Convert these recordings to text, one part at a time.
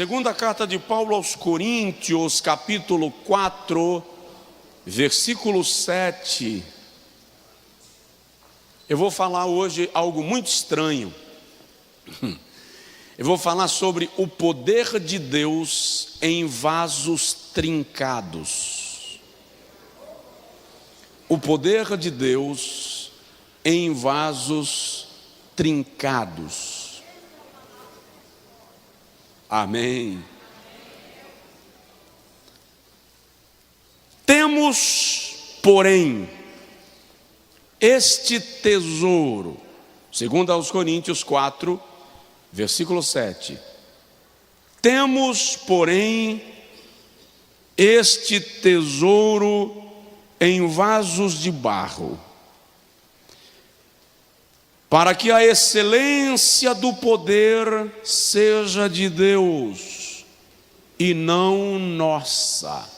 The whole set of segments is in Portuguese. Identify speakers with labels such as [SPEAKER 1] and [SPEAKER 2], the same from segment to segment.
[SPEAKER 1] Segunda carta de Paulo aos Coríntios, capítulo 4, versículo 7. Eu vou falar hoje algo muito estranho. Eu vou falar sobre o poder de Deus em vasos trincados. O poder de Deus em vasos trincados. Amém. Temos, porém, este tesouro, segundo aos Coríntios 4, versículo 7. Temos, porém, este tesouro em vasos de barro, para que a excelência do poder seja de Deus e não nossa.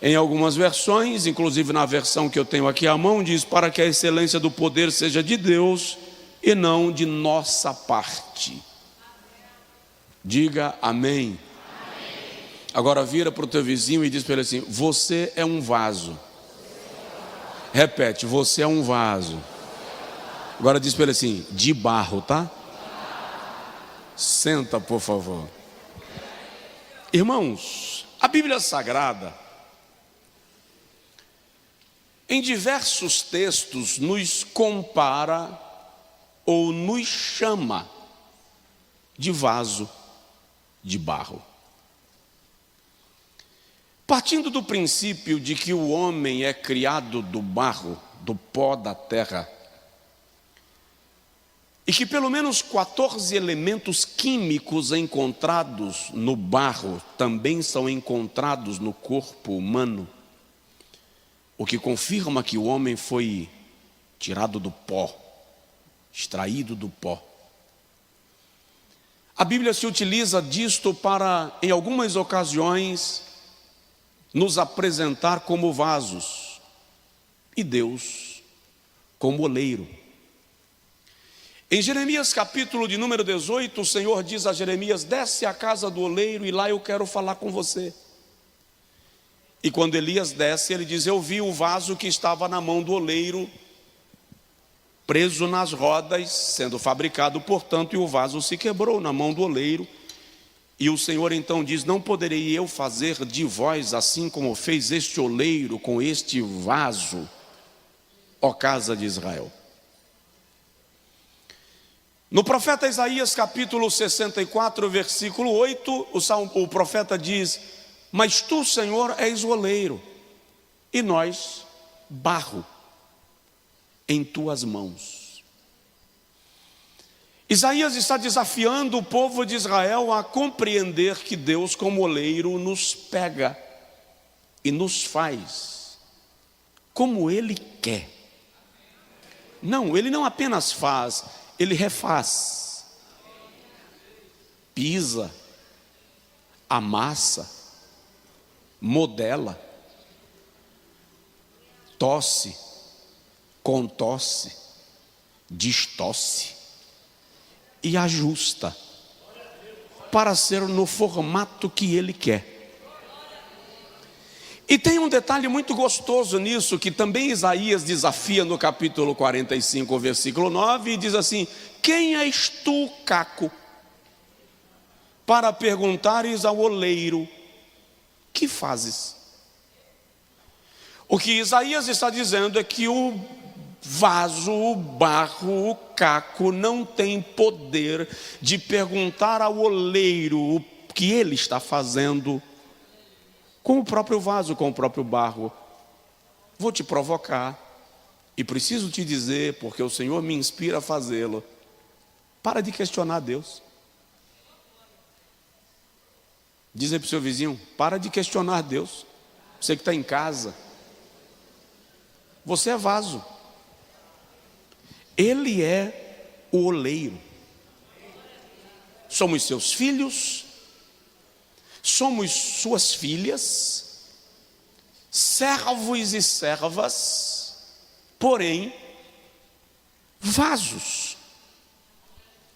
[SPEAKER 1] Em algumas versões, inclusive na versão que eu tenho aqui à mão, diz: para que a excelência do poder seja de Deus e não de nossa parte. Diga amém. Agora vira para o teu vizinho e diz para ele assim: você é um vaso. Repete: você é um vaso. Agora diz para ele assim: de barro, tá? Senta, por favor. Irmãos, a Bíblia Sagrada, em diversos textos, nos compara ou nos chama de vaso de barro. Partindo do princípio de que o homem é criado do barro, do pó da terra, e que pelo menos 14 elementos químicos encontrados no barro também são encontrados no corpo humano, o que confirma que o homem foi tirado do pó, extraído do pó. A Bíblia se utiliza disto para, em algumas ocasiões, nos apresentar como vasos e Deus como oleiro. Em Jeremias capítulo de número 18, o Senhor diz a Jeremias: desce à casa do oleiro e lá eu quero falar com você. E quando Elias desce, ele diz: eu vi o vaso que estava na mão do oleiro, preso nas rodas, sendo fabricado, portanto, e o vaso se quebrou na mão do oleiro. E o Senhor então diz: não poderei eu fazer de vós assim como fez este oleiro com este vaso, ó casa de Israel. No profeta Isaías capítulo 64, versículo 8, o profeta diz: mas tu, Senhor, és o oleiro, e nós, barro, em tuas mãos. Isaías está desafiando o povo de Israel a compreender que Deus, como oleiro, nos pega e nos faz como Ele quer. Não, Ele não apenas faz, Ele refaz, pisa, amassa, modela, tosse, contosse, distorce e ajusta para ser no formato que Ele quer. E tem um detalhe muito gostoso nisso, que também Isaías desafia no capítulo 45, versículo 9, e diz assim: quem és tu, caco, para perguntares ao oleiro: que fazes? O que Isaías está dizendo é que o vaso, o barro, o caco não tem poder de perguntar ao oleiro o que ele está fazendo com o próprio vaso, com o próprio barro. Vou te provocar e preciso te dizer, porque o Senhor me inspira a fazê-lo: para de questionar Deus. Diz aí para o seu vizinho: para de questionar Deus. Você que está em casa, você é vaso, Ele é o oleiro. Somos seus filhos, somos suas filhas, servos e servas, porém vasos.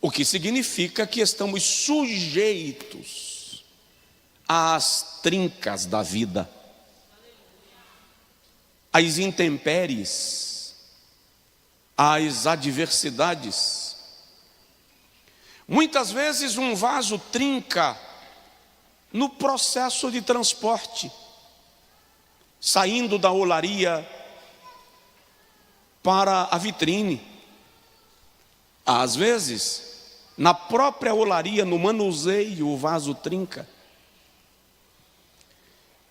[SPEAKER 1] o que significa que estamos sujeitos às trincas da vida, às intempéries, às adversidades. Muitas vezes um vaso trinca no processo de transporte, saindo da olaria para a vitrine. Às vezes, na própria olaria, no manuseio, o vaso trinca.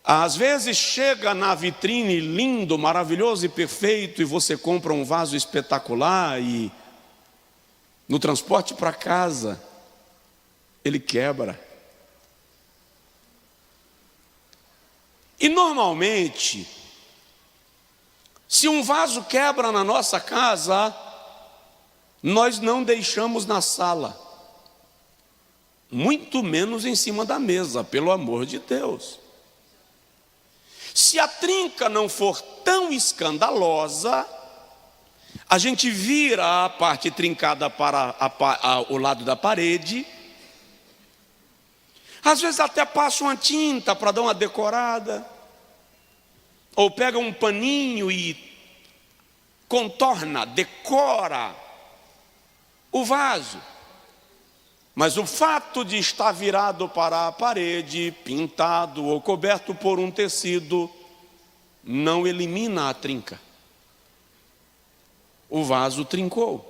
[SPEAKER 1] Às vezes chega na vitrine lindo, maravilhoso e perfeito, e você compra um vaso espetacular e no transporte para casa ele quebra. E normalmente, se um vaso quebra na nossa casa, nós não deixamos na sala, muito menos em cima da mesa, pelo amor de Deus. Se a trinca não for tão escandalosa, a gente vira a parte trincada para o lado da parede. Às vezes até passa uma tinta para dar uma decorada, ou pega um paninho e contorna, decora o vaso. Mas o fato de estar virado para a parede, pintado ou coberto por um tecido, não elimina a trinca. O vaso trincou.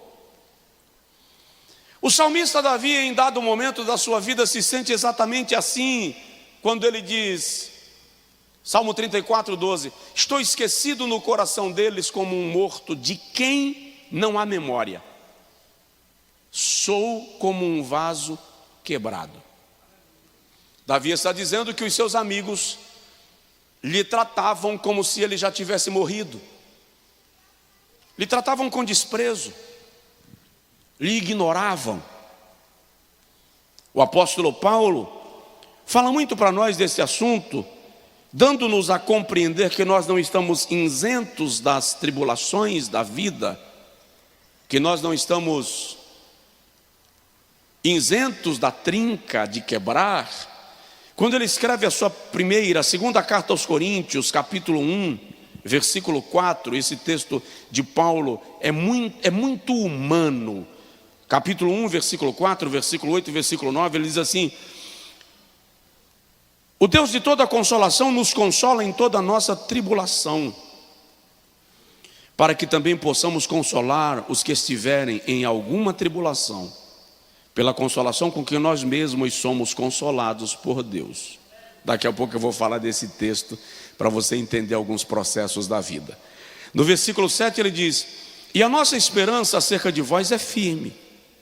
[SPEAKER 1] O salmista Davi, em dado momento da sua vida, se sente exatamente assim, quando ele diz, Salmo 34, 12: estou esquecido no coração deles como um morto, de quem não há memória. Sou como um vaso quebrado. Davi está dizendo que os seus amigos lhe tratavam como se ele já tivesse morrido. Lhe tratavam com desprezo, lhe ignoravam. O apóstolo Paulo fala muito para nós desse assunto, dando-nos a compreender que nós não estamos isentos das tribulações da vida, que nós não estamos isentos da trinca de quebrar. Quando ele escreve a sua segunda carta aos Coríntios, capítulo 1, versículo 4, esse texto de Paulo é muito humano. Capítulo 1, versículo 4, versículo 8 e versículo 9, ele diz assim: o Deus de toda consolação nos consola em toda a nossa tribulação, para que também possamos consolar os que estiverem em alguma tribulação, pela consolação com que nós mesmos somos consolados por Deus. Daqui a pouco eu vou falar desse texto para você entender alguns processos da vida. No versículo 7 ele diz: e a nossa esperança acerca de vós é firme,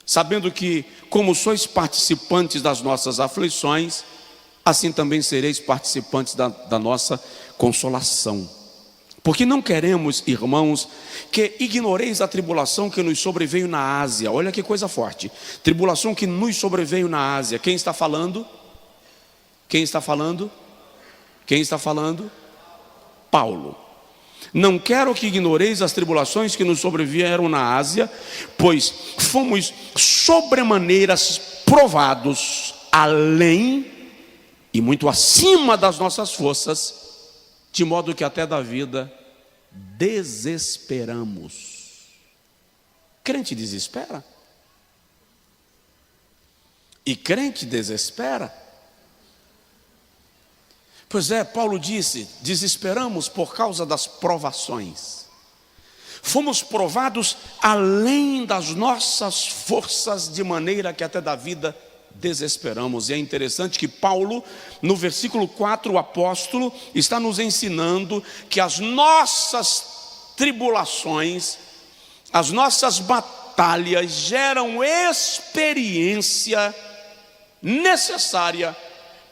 [SPEAKER 1] sabendo que, como sois participantes das nossas aflições, assim também sereis participantes da nossa consolação. Porque não queremos, irmãos, que ignoreis a tribulação que nos sobreveio na Ásia. Olha que coisa forte. Tribulação que nos sobreveio na Ásia. Quem está falando? Quem está falando? Quem está falando? Paulo. Não quero que ignoreis as tribulações que nos sobrevieram na Ásia, pois fomos sobremaneiras provados, além e muito acima das nossas forças, de modo que até da vida desesperamos. Crente desespera? E crente desespera? Pois é, Paulo disse: desesperamos por causa das provações. Fomos provados além das nossas forças, de maneira que até da vida desesperamos. E é interessante que Paulo, no versículo 4, o apóstolo está nos ensinando que as nossas tribulações, as nossas batalhas geram experiência necessária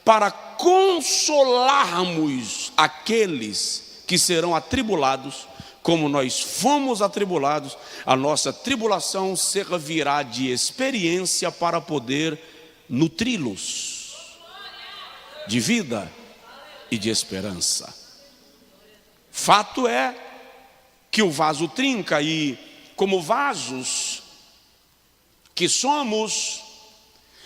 [SPEAKER 1] para consolarmos aqueles que serão atribulados, como nós fomos atribulados. A nossa tribulação servirá de experiência para poder nutri-los de vida e de esperança. Fato é que o vaso trinca, e como vasos que somos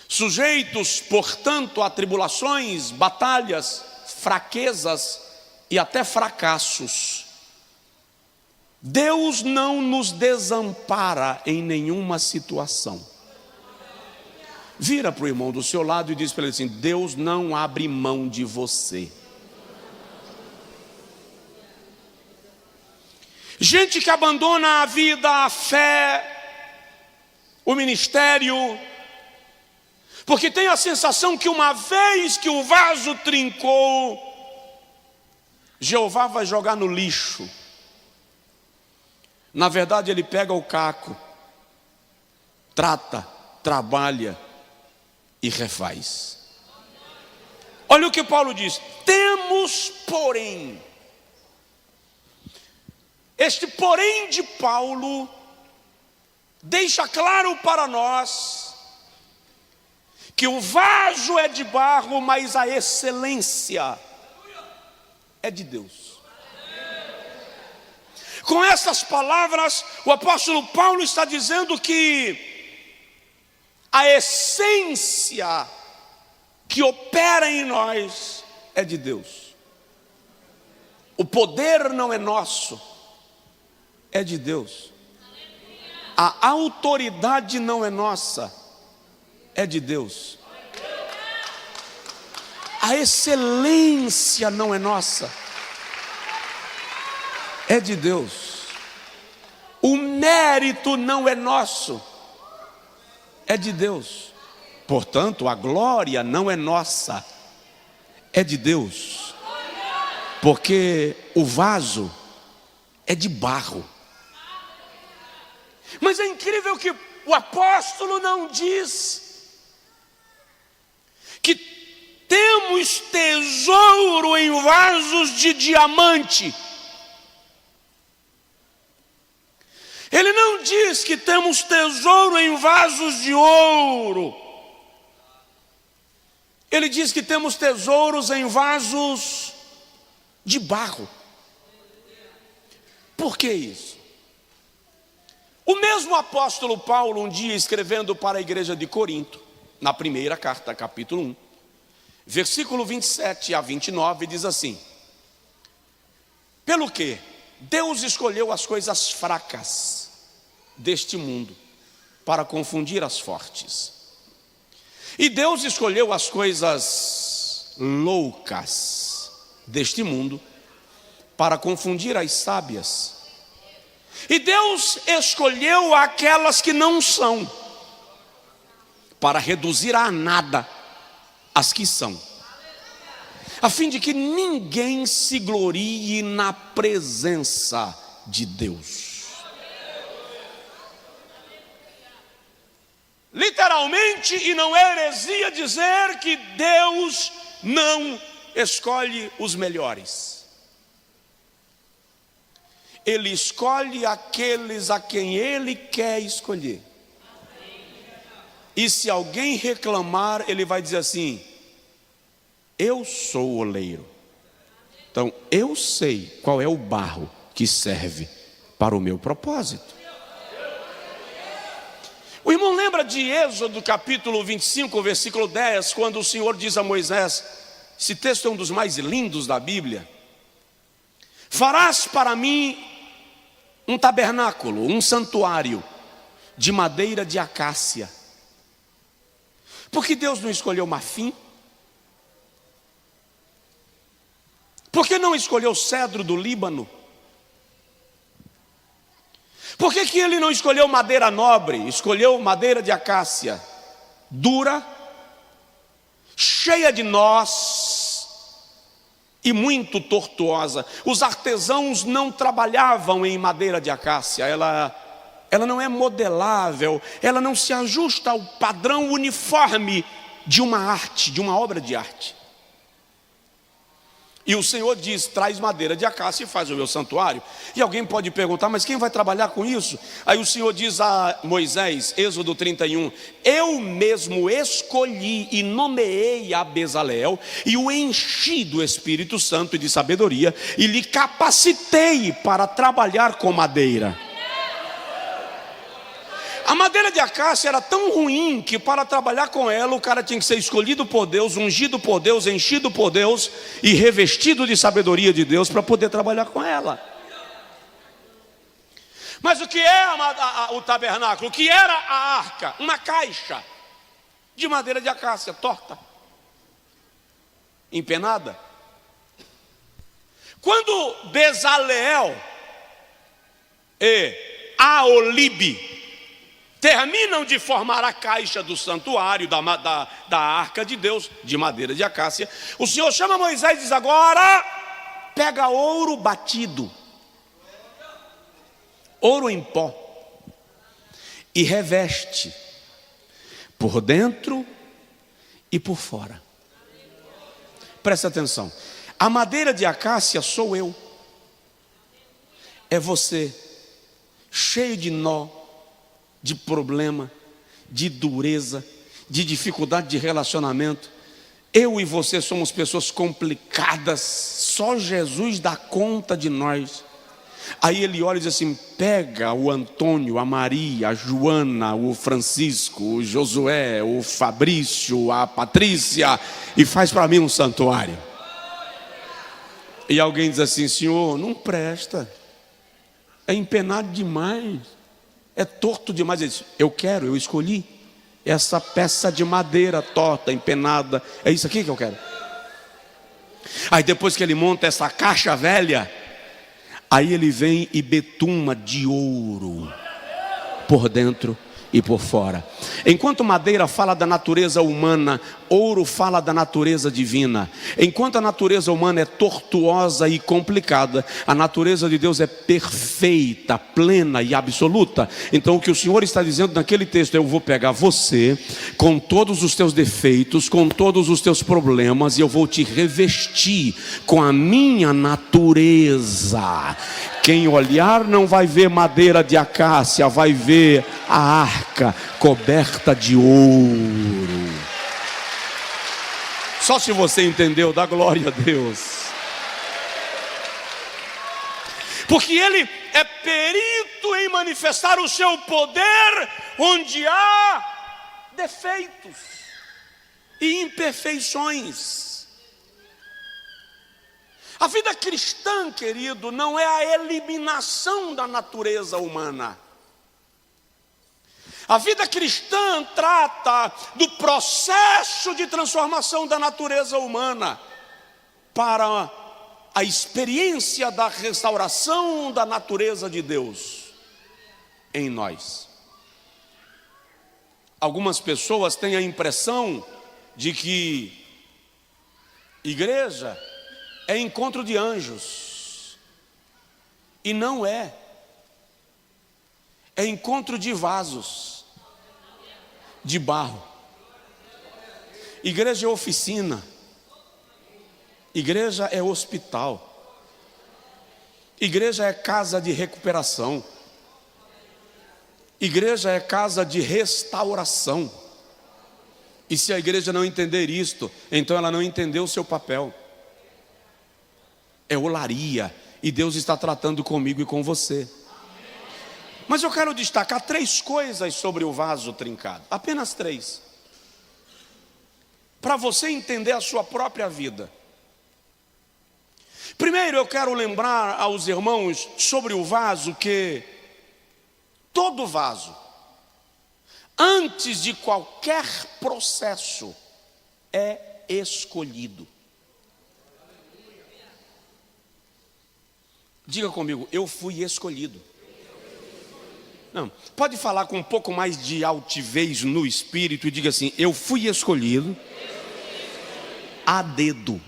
[SPEAKER 1] sujeitos, portanto, a tribulações, batalhas, fraquezas e até fracassos. Deus não nos desampara em nenhuma situação. Vira para o irmão do seu lado e diz para ele assim: Deus não abre mão de você. Gente que abandona a vida, a fé, o ministério, porque tem a sensação que uma vez que o vaso trincou, Jeová vai jogar no lixo. Na verdade, ele pega o caco, trata, trabalha e refaz. Olha o que Paulo diz: temos, porém. Este porém de Paulo deixa claro para nós que o vaso é de barro, mas a excelência é de Deus. Com essas palavras, o apóstolo Paulo está dizendo que a essência que opera em nós é de Deus. O poder não é nosso, é de Deus. A autoridade não é nossa, é de Deus. A excelência não é nossa, é de Deus. O mérito não é nosso, é de Deus. Portanto, a glória não é nossa, é de Deus. Porque o vaso é de barro. Mas é incrível que o apóstolo não diz que temos tesouro em vasos de diamante. Ele não diz que temos tesouro em vasos de ouro. Ele diz que temos tesouros em vasos de barro. Por que isso? O mesmo apóstolo Paulo, um dia escrevendo para a igreja de Corinto, na primeira carta, capítulo 1, versículo 27 a 29, diz assim: pelo que Deus escolheu as coisas fracas deste mundo para confundir as fortes, e Deus escolheu as coisas loucas deste mundo para confundir as sábias. E Deus escolheu aquelas que não são, para reduzir a nada as que são, a fim de que ninguém se glorie na presença de Deus. Literalmente, e não é heresia dizer que Deus não escolhe os melhores. Ele escolhe aqueles a quem Ele quer escolher. E se alguém reclamar, Ele vai dizer assim: eu sou o oleiro, então eu sei qual é o barro que serve para o meu propósito. O irmão lembra de Êxodo capítulo 25, versículo 10, quando o Senhor diz a Moisés, esse texto é um dos mais lindos da Bíblia: farás para mim um tabernáculo, um santuário de madeira de acácia. Por que Deus não escolheu marfim? Por que não escolheu cedro do Líbano? Por que Ele não escolheu madeira nobre? Escolheu madeira de acácia, dura, cheia de nós e muito tortuosa. Os artesãos não trabalhavam em madeira de acácia, ela não é modelável, ela não se ajusta ao padrão uniforme de uma arte, de uma obra de arte. E o Senhor diz: traz madeira de acácia e faz o meu santuário. E alguém pode perguntar: mas quem vai trabalhar com isso? Aí o Senhor diz a Moisés, Êxodo 31, eu mesmo escolhi e nomeei a Bezaleel, e o enchi do Espírito Santo e de sabedoria, e lhe capacitei para trabalhar com madeira. A madeira de acácia era tão ruim que para trabalhar com ela o cara tinha que ser escolhido por Deus, ungido por Deus, enchido por Deus e revestido de sabedoria de Deus para poder trabalhar com ela. Mas o que é o tabernáculo? O que era a arca? Uma caixa de madeira de acácia, torta, empenada. Quando Bezaleel e Aholibe terminam de formar a caixa do santuário, da arca de Deus, de madeira de acácia, o Senhor chama Moisés e diz: agora pega ouro batido, ouro em pó, e reveste por dentro e por fora. Presta atenção, a madeira de acácia sou eu, é você, cheio de nó, de problema, de dureza, de dificuldade de relacionamento. Eu e você somos pessoas complicadas, só Jesus dá conta de nós. Aí ele olha e diz assim: pega o Antônio, a Maria, a Joana, o Francisco, o Josué, o Fabrício, a Patrícia, e faz para mim um santuário. E alguém diz assim: Senhor, não presta, é empenado demais, é torto demais. Ele diz: eu escolhi essa peça de madeira torta, empenada, é isso aqui que eu quero. Aí depois que ele monta essa caixa velha, aí ele vem e betuma de ouro por dentro e por fora. Enquanto madeira fala da natureza humana, ouro fala da natureza divina. Enquanto a natureza humana é tortuosa e complicada, a natureza de Deus é perfeita, plena e absoluta. Então o que o Senhor está dizendo naquele texto é: eu vou pegar você com todos os teus defeitos, com todos os teus problemas, e eu vou te revestir com a minha natureza. Quem olhar não vai ver madeira de acácia, vai ver a arca coberta de ouro. Só se você entendeu, dá glória a Deus. Porque Ele é perito em manifestar o seu poder onde há defeitos e imperfeições. A vida cristã, querido, não é a eliminação da natureza humana. A vida cristã trata do processo de transformação da natureza humana para a experiência da restauração da natureza de Deus em nós. Algumas pessoas têm a impressão de que igreja é encontro de anjos, e não é. É encontro de vasos de barro. Igreja é oficina, igreja é hospital, igreja é casa de recuperação, igreja é casa de restauração. E se a igreja não entender isto, então ela não entendeu o seu papel. É olaria, e Deus está tratando comigo e com você. Mas eu quero destacar 3 coisas sobre o vaso trincado, apenas 3, para você entender a sua própria vida. Primeiro, eu quero lembrar aos irmãos sobre o vaso que todo vaso, antes de qualquer processo, é escolhido. Diga comigo: eu fui escolhido. Não, pode falar com um pouco mais de altivez no espírito e diga assim: eu fui escolhido a dedo.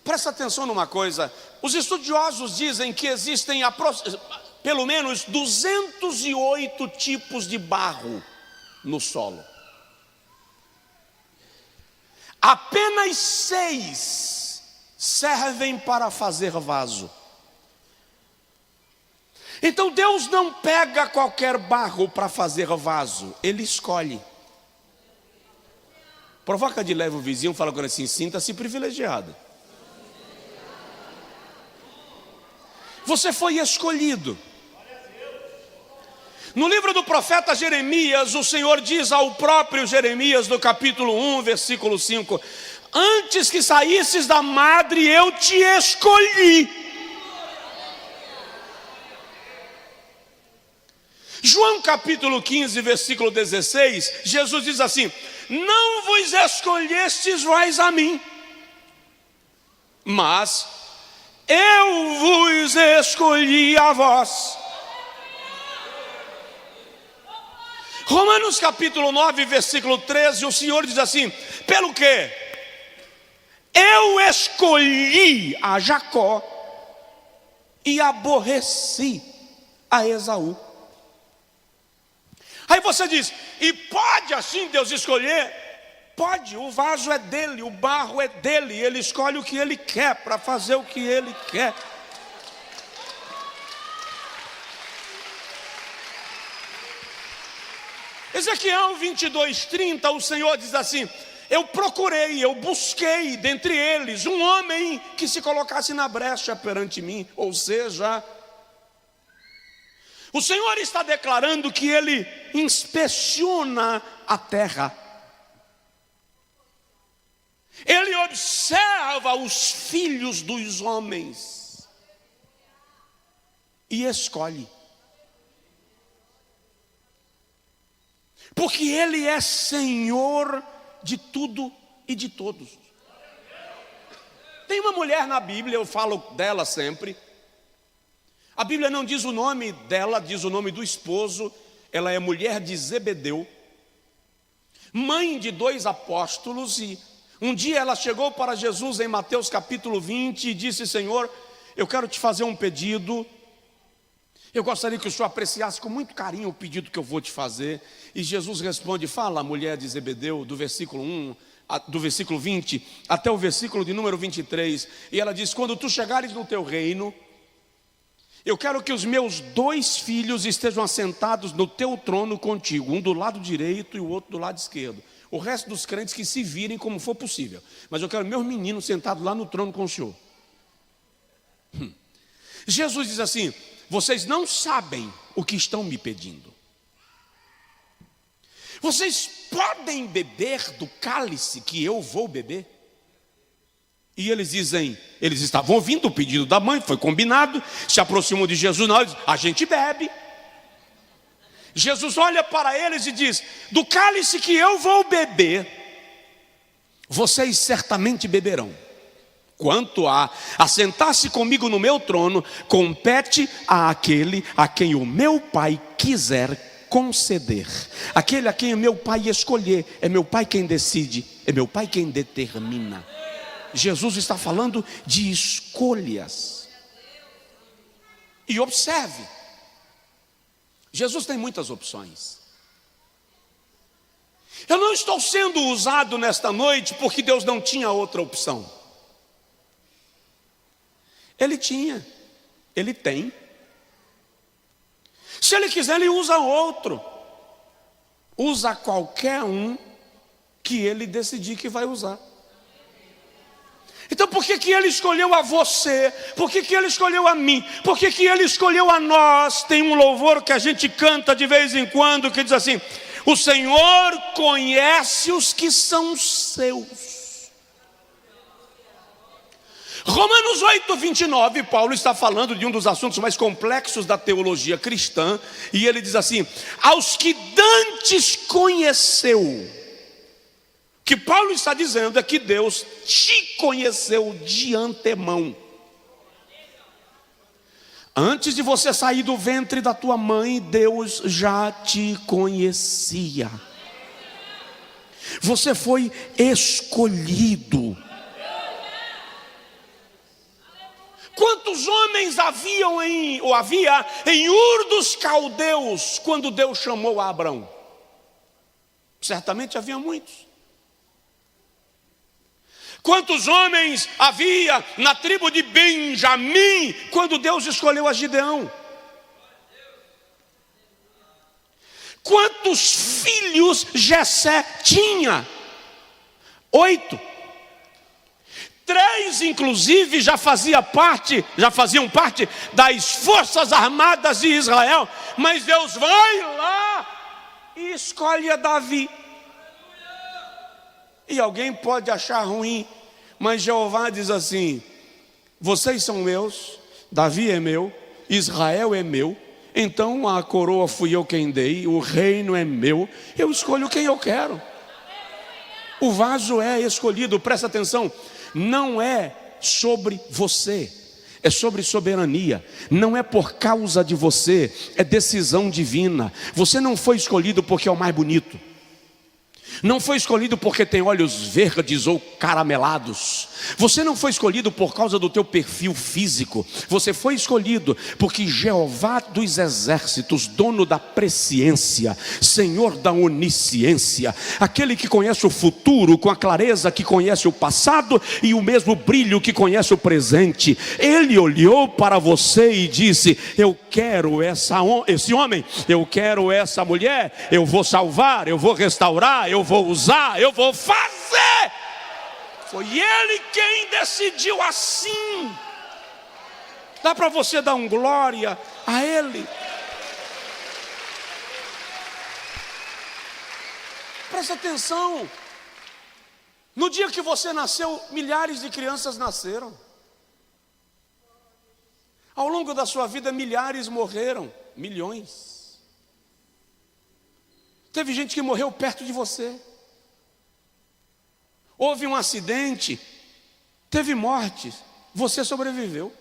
[SPEAKER 1] Presta atenção numa coisa: os estudiosos dizem que existem pelo menos 208 tipos de barro no solo. Apenas 6 servem para fazer vaso. Então Deus não pega qualquer barro para fazer vaso, Ele escolhe. Provoca de leve o vizinho, fala com ele assim: sinta-se privilegiado. Você foi escolhido. No livro do profeta Jeremias, o Senhor diz ao próprio Jeremias, no capítulo 1, versículo 5: antes que saísses da madre, eu te escolhi. João capítulo 15, versículo 16, Jesus diz assim: não vos escolhestes vós a mim, mas eu vos escolhi a vós. Romanos capítulo 9, versículo 13, o Senhor diz assim: pelo que eu escolhi a Jacó e aborreci a Esaú. Aí você diz: e pode assim Deus escolher? Pode, o vaso é dele, o barro é dele, ele escolhe o que ele quer para fazer o que ele quer. Ezequiel 22:30, o Senhor diz assim: eu procurei, eu busquei dentre eles um homem que se colocasse na brecha perante mim. Ou seja, o Senhor está declarando que Ele inspeciona a terra. Ele observa os filhos dos homens e escolhe. Porque Ele é Senhor de tudo e de todos. Tem uma mulher na Bíblia, eu falo dela sempre. A Bíblia não diz o nome dela, diz o nome do esposo. Ela é mulher de Zebedeu, mãe de 2 apóstolos. E um dia ela chegou para Jesus em Mateus capítulo 20 e disse: Senhor, eu quero te fazer um pedido. Eu gostaria que o Senhor apreciasse com muito carinho o pedido que eu vou te fazer. E Jesus responde: fala, mulher de Zebedeu, do versículo 1, do versículo 20 até o versículo de número 23. E ela diz: quando tu chegares no teu reino, eu quero que os meus 2 filhos estejam assentados no teu trono contigo, um do lado direito e o outro do lado esquerdo. O resto dos crentes que se virem como for possível, mas eu quero meus meninos sentados lá no trono com o Senhor. Jesus diz assim: vocês não sabem o que estão me pedindo. Vocês podem beber do cálice que eu vou beber? E eles dizem, eles estavam ouvindo o pedido da mãe, foi combinado, se aproximam de Jesus, nós, a gente bebe. Jesus olha para eles e diz: do cálice que eu vou beber, vocês certamente beberão. Quanto a assentar-se comigo no meu trono, compete àquele a quem o meu Pai quiser conceder. Aquele a quem o meu Pai escolher. É meu Pai quem decide, é meu Pai quem determina. Jesus está falando de escolhas. E observe, Jesus tem muitas opções. Eu não estou sendo usado nesta noite porque Deus não tinha outra opção. Ele tinha, Ele tem. Se Ele quiser, Ele usa outro. Usa qualquer um que Ele decidir que vai usar. Então por que Ele escolheu a você? Por que Ele escolheu a mim? Por que Ele escolheu a nós? Tem um louvor que a gente canta de vez em quando que diz assim: o Senhor conhece os que são seus. Romanos 8:29, Paulo está falando de um dos assuntos mais complexos da teologia cristã. E ele diz assim: aos que dantes conheceu. O que Paulo está dizendo é que Deus te conheceu de antemão. Antes de você sair do ventre da tua mãe, Deus já te conhecia. Você foi escolhido. Quantos homens havia em Ur dos Caldeus quando Deus chamou a Abrão? Certamente havia muitos. Quantos homens havia na tribo de Benjamim quando Deus escolheu a Gideão? Quantos filhos Jessé tinha? 8. 3, inclusive, já faziam parte das forças armadas de Israel. Mas Deus vai lá e escolhe a Davi. E alguém pode achar ruim, mas Jeová diz assim: vocês são meus, Davi é meu, Israel é meu, então a coroa fui eu quem dei, o reino é meu, eu escolho quem eu quero. O vaso é escolhido, presta atenção, não é sobre você, é sobre soberania, não é por causa de você, é decisão divina. Você não foi escolhido porque é o mais bonito, não foi escolhido porque tem olhos verdes ou caramelados. Você não foi escolhido por causa do teu perfil físico. Você foi escolhido porque Jeová dos exércitos, dono da presciência, Senhor da onisciência, aquele que conhece o futuro com a clareza que conhece o passado e o mesmo brilho que conhece o presente, Ele olhou para você e disse: eu quero esse homem, eu quero essa mulher, eu vou salvar, eu vou restaurar, eu vou usar, eu vou fazer. Foi Ele quem decidiu assim. Dá para você dar um glória a Ele? Presta atenção. No dia que você nasceu, milhares de crianças nasceram. Ao longo da sua vida, milhares morreram, milhões. Teve gente que morreu perto de você. Houve um acidente, teve morte, você sobreviveu.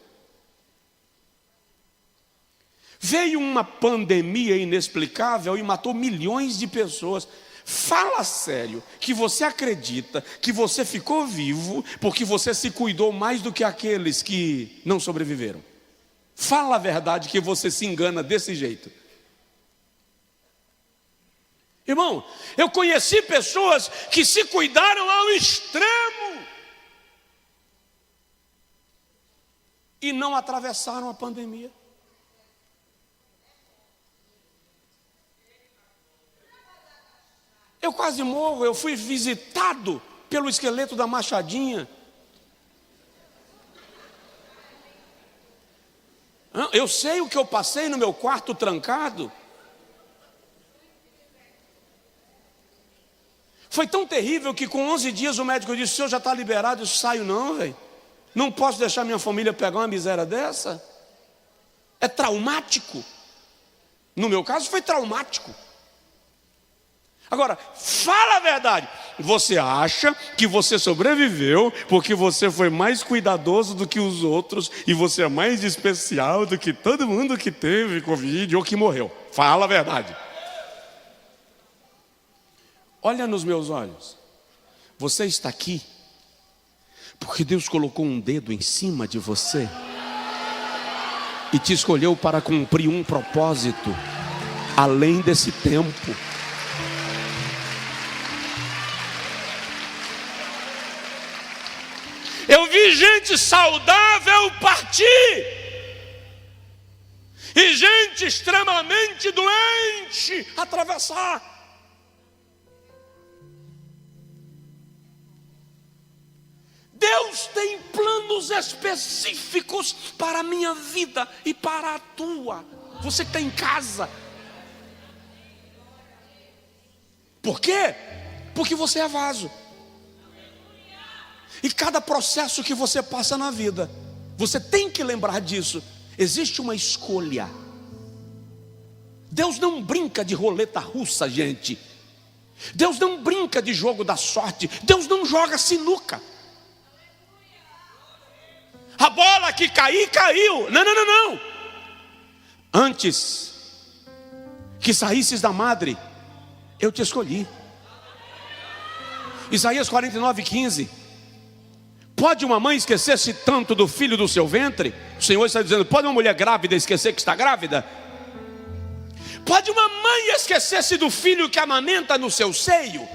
[SPEAKER 1] Veio uma pandemia inexplicável e matou milhões de pessoas. Fala sério que você acredita que você ficou vivo porque você se cuidou mais do que aqueles que não sobreviveram. Fala a verdade que você se engana desse jeito. Irmão, eu conheci pessoas que se cuidaram ao extremo e não atravessaram a pandemia. Eu quase morro, eu fui visitado pelo esqueleto da Machadinha. Eu sei o que eu passei no meu quarto trancado. Foi tão terrível que com 11 dias o médico disse: o senhor já está liberado. Eu saio não, velho. Não posso deixar minha família pegar uma miséria dessa. É traumático. No meu caso foi traumático. Agora, fala a verdade. Você acha que você sobreviveu porque você foi mais cuidadoso do que os outros e você é mais especial do que todo mundo que teve Covid ou que morreu. Fala a verdade. Olha nos meus olhos. Você está aqui porque Deus colocou um dedo em cima de você e te escolheu para cumprir um propósito além desse tempo. Eu vi gente saudável partir e gente extremamente doente atravessar. Deus tem planos específicos para a minha vida e para a tua. Você que está em casa. Por quê? Porque você é vaso. E cada processo que você passa na vida, você tem que lembrar disso. Existe uma escolha. Deus não brinca de roleta russa, gente. Deus não brinca de jogo da sorte. Deus não joga sinuca. A bola que cair, caiu. Não. Antes que saísses da madre, eu te escolhi. Isaías 49:15. Pode uma mãe esquecer-se tanto do filho do seu ventre? O Senhor está dizendo: pode uma mulher grávida esquecer que está grávida? Pode uma mãe esquecer-se do filho que amamenta no seu seio?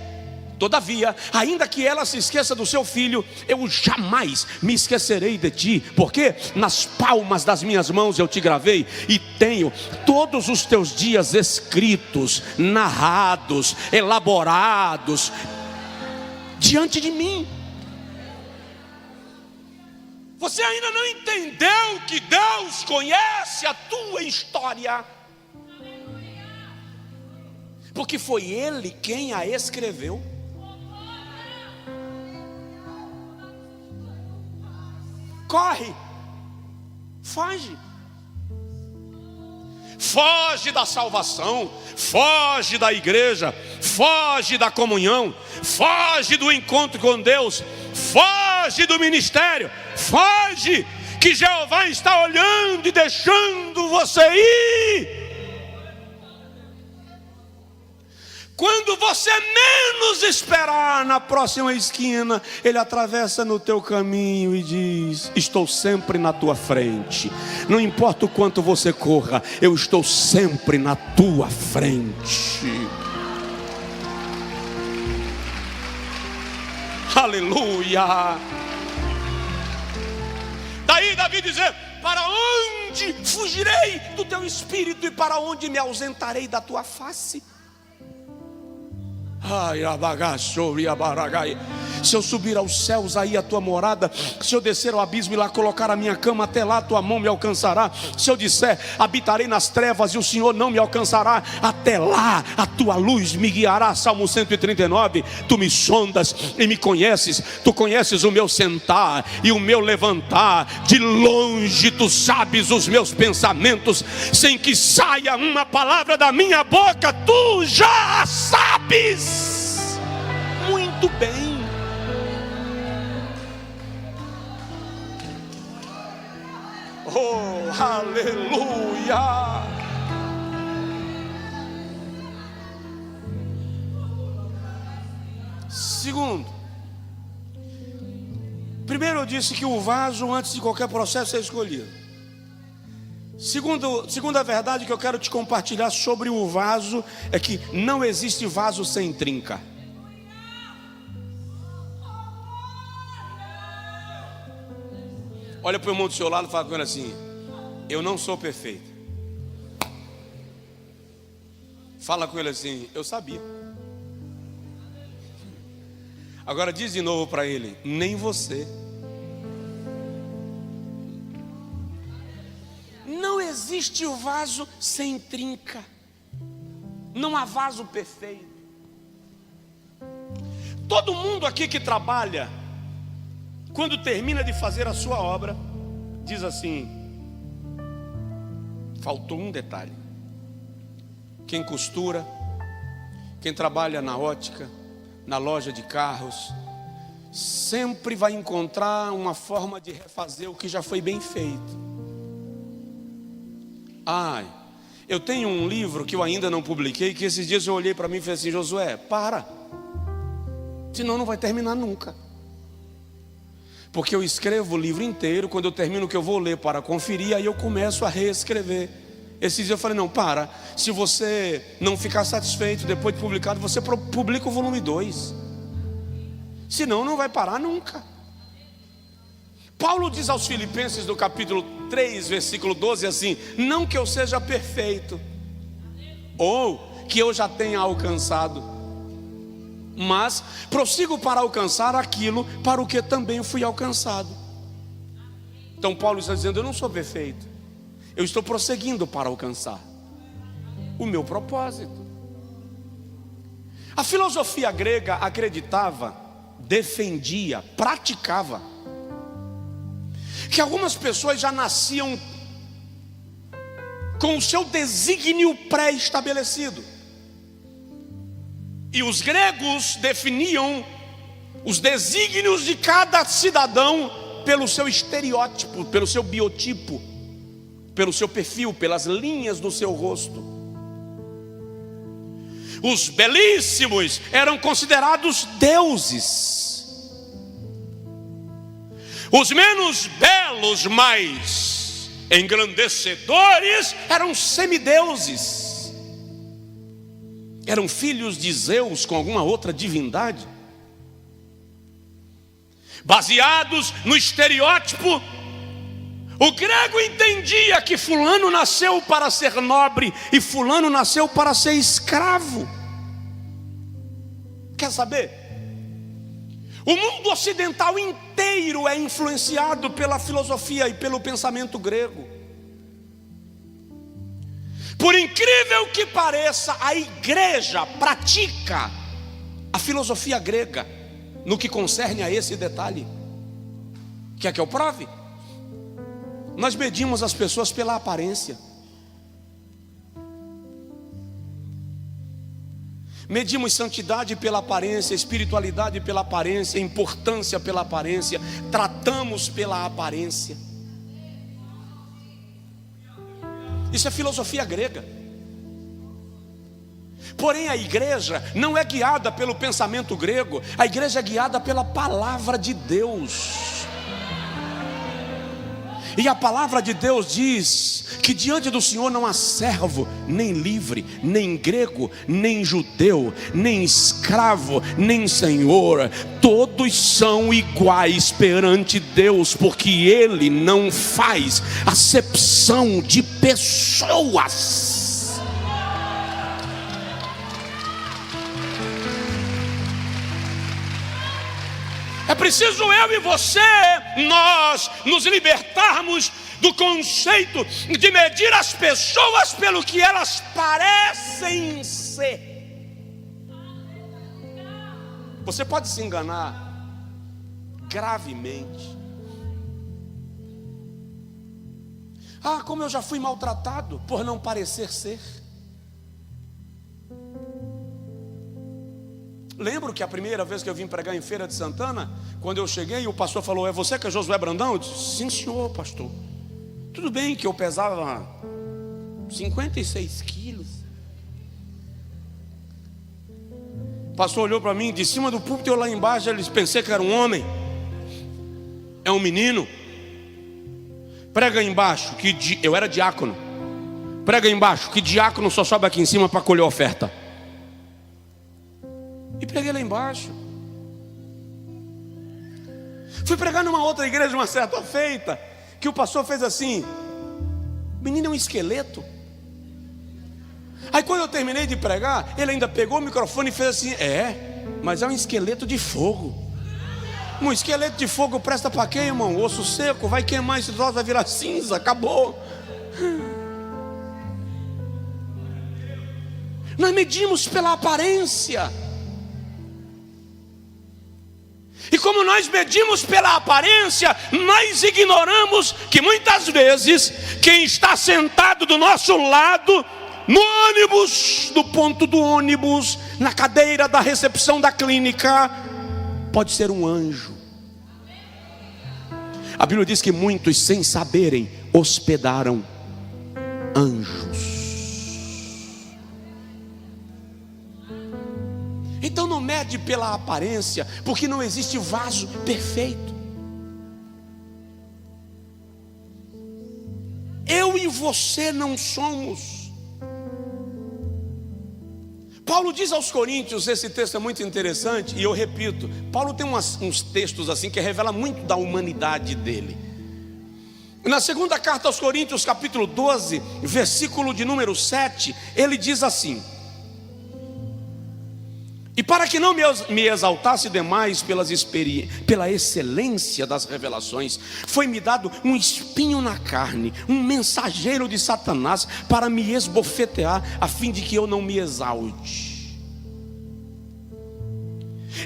[SPEAKER 1] Todavia, ainda que ela se esqueça do seu filho, eu jamais me esquecerei de ti, porque nas palmas das minhas mãos eu te gravei e tenho todos os teus dias escritos, narrados, elaborados diante de mim. Você ainda não entendeu que Deus conhece a tua história, porque foi Ele quem a escreveu. Corre, foge. Foge da salvação, foge da igreja, foge da comunhão, foge do encontro com Deus, foge do ministério, foge, que Jeová está olhando e deixando você ir. Quando você menos esperar, na próxima esquina, Ele atravessa no teu caminho e diz: estou sempre na tua frente. Não importa o quanto você corra, eu estou sempre na tua frente. Aleluia. Daí Davi dizer: para onde fugirei do teu espírito e para onde me ausentarei da tua face? Se eu subir aos céus, aí a tua morada. Se eu descer ao abismo e lá colocar a minha cama, até lá a tua mão me alcançará. Se eu disser: habitarei nas trevas e o Senhor não me alcançará, até lá a tua luz me guiará. Salmo 139. Tu me sondas e me conheces. Tu conheces o meu sentar e o meu levantar. De longe tu sabes os meus pensamentos, sem que saia uma palavra da minha boca, tu já sabes muito bem. Oh, aleluia. Segundo, primeiro eu disse que o vaso, antes de qualquer processo, é escolhido. Segunda verdade que eu quero te compartilhar sobre o vaso é que não existe vaso sem trinca. Olha para o irmão do seu lado e fala com ele assim: eu não sou perfeito. Fala com ele assim: eu sabia. Agora diz de novo para ele: nem você. Não existe o vaso sem trinca. Não há vaso perfeito. Todo mundo aqui que trabalha, quando termina de fazer a sua obra, diz assim: faltou um detalhe. Quem costura, quem trabalha na ótica, na loja de carros, sempre vai encontrar uma forma de refazer o que já foi bem feito. Eu tenho um livro que eu ainda não publiquei, que esses dias eu olhei para mim e falei assim: Josué, para, senão não vai terminar nunca. Porque eu escrevo o livro inteiro, quando eu termino o que eu vou ler para conferir, aí eu começo a reescrever. Esses dias eu falei: não, para, se você não ficar satisfeito depois de publicado, você publica o volume 2, senão não vai parar nunca. Paulo diz aos Filipenses no capítulo 3, versículo 12 assim: não que eu seja perfeito, ou que eu já tenha alcançado, mas prossigo para alcançar aquilo para o que também fui alcançado. Então Paulo está dizendo: eu não sou perfeito, eu estou prosseguindo para alcançar o meu propósito. A filosofia grega acreditava, defendia, praticava que algumas pessoas já nasciam com o seu desígnio pré-estabelecido. E os gregos definiam os desígnios de cada cidadão pelo seu estereótipo, pelo seu biotipo, pelo seu perfil, pelas linhas do seu rosto. Os belíssimos eram considerados deuses. Os menos belos, mas engrandecedores, eram semideuses. Eram filhos de Zeus com alguma outra divindade. Baseados no estereótipo, o grego entendia que fulano nasceu para ser nobre e fulano nasceu para ser escravo. Quer saber? O mundo ocidental inteiro inteiro é influenciado pela filosofia e pelo pensamento grego. Por incrível que pareça, a igreja pratica a filosofia grega no que concerne a esse detalhe. Quer que eu prove? Nós medimos as pessoas pela aparência. Medimos santidade pela aparência, espiritualidade pela aparência, importância pela aparência, tratamos pela aparência. Isso é filosofia grega. Porém, a igreja não é guiada pelo pensamento grego, a igreja é guiada pela palavra de Deus. E a palavra de Deus diz que diante do Senhor não há servo, nem livre, nem grego, nem judeu, nem escravo, nem senhor. Todos são iguais perante Deus, porque Ele não faz acepção de pessoas. É preciso eu e você, nós nos libertarmos do conceito de medir as pessoas pelo que elas parecem ser. Você pode se enganar gravemente. Ah, como eu já fui maltratado por não parecer ser. Lembro que a primeira vez que eu vim pregar em Feira de Santana, quando eu cheguei, o pastor falou: é você que é Josué Brandão? Eu disse: sim, senhor, pastor. Tudo bem que eu pesava 56 quilos. O pastor olhou para mim, de cima do púlpito, eu lá embaixo, ele pensei que era um homem. É um menino. Prega aí embaixo, que eu era diácono. Prega aí embaixo, que diácono só sobe aqui em cima para colher a oferta. E preguei lá embaixo. Fui pregar numa outra igreja uma certa feita, que o pastor fez assim: menino é um esqueleto. Aí quando eu terminei de pregar, ele ainda pegou o microfone e fez assim: mas é um esqueleto de fogo. Um esqueleto de fogo presta para quê, irmão? Osso seco, vai queimar esse troço, vai virar cinza, acabou. Nós medimos pela aparência. E como nós medimos pela aparência, nós ignoramos que muitas vezes quem está sentado do nosso lado, no ônibus, no ponto do ônibus, na cadeira da recepção da clínica, pode ser um anjo. A Bíblia diz que muitos, sem saberem, hospedaram anjos. Então não mede pela aparência, porque não existe vaso perfeito. Eu e você não somos. Paulo diz aos Coríntios, esse texto é muito interessante, e eu repito, Paulo tem uns textos assim que revela muito da humanidade dele. Na segunda carta aos Coríntios, capítulo 12, versículo de número 7, ele diz assim: e para que não me exaltasse demais pela excelência das revelações, foi-me dado um espinho na carne, um mensageiro de Satanás, para me esbofetear, a fim de que eu não me exalte.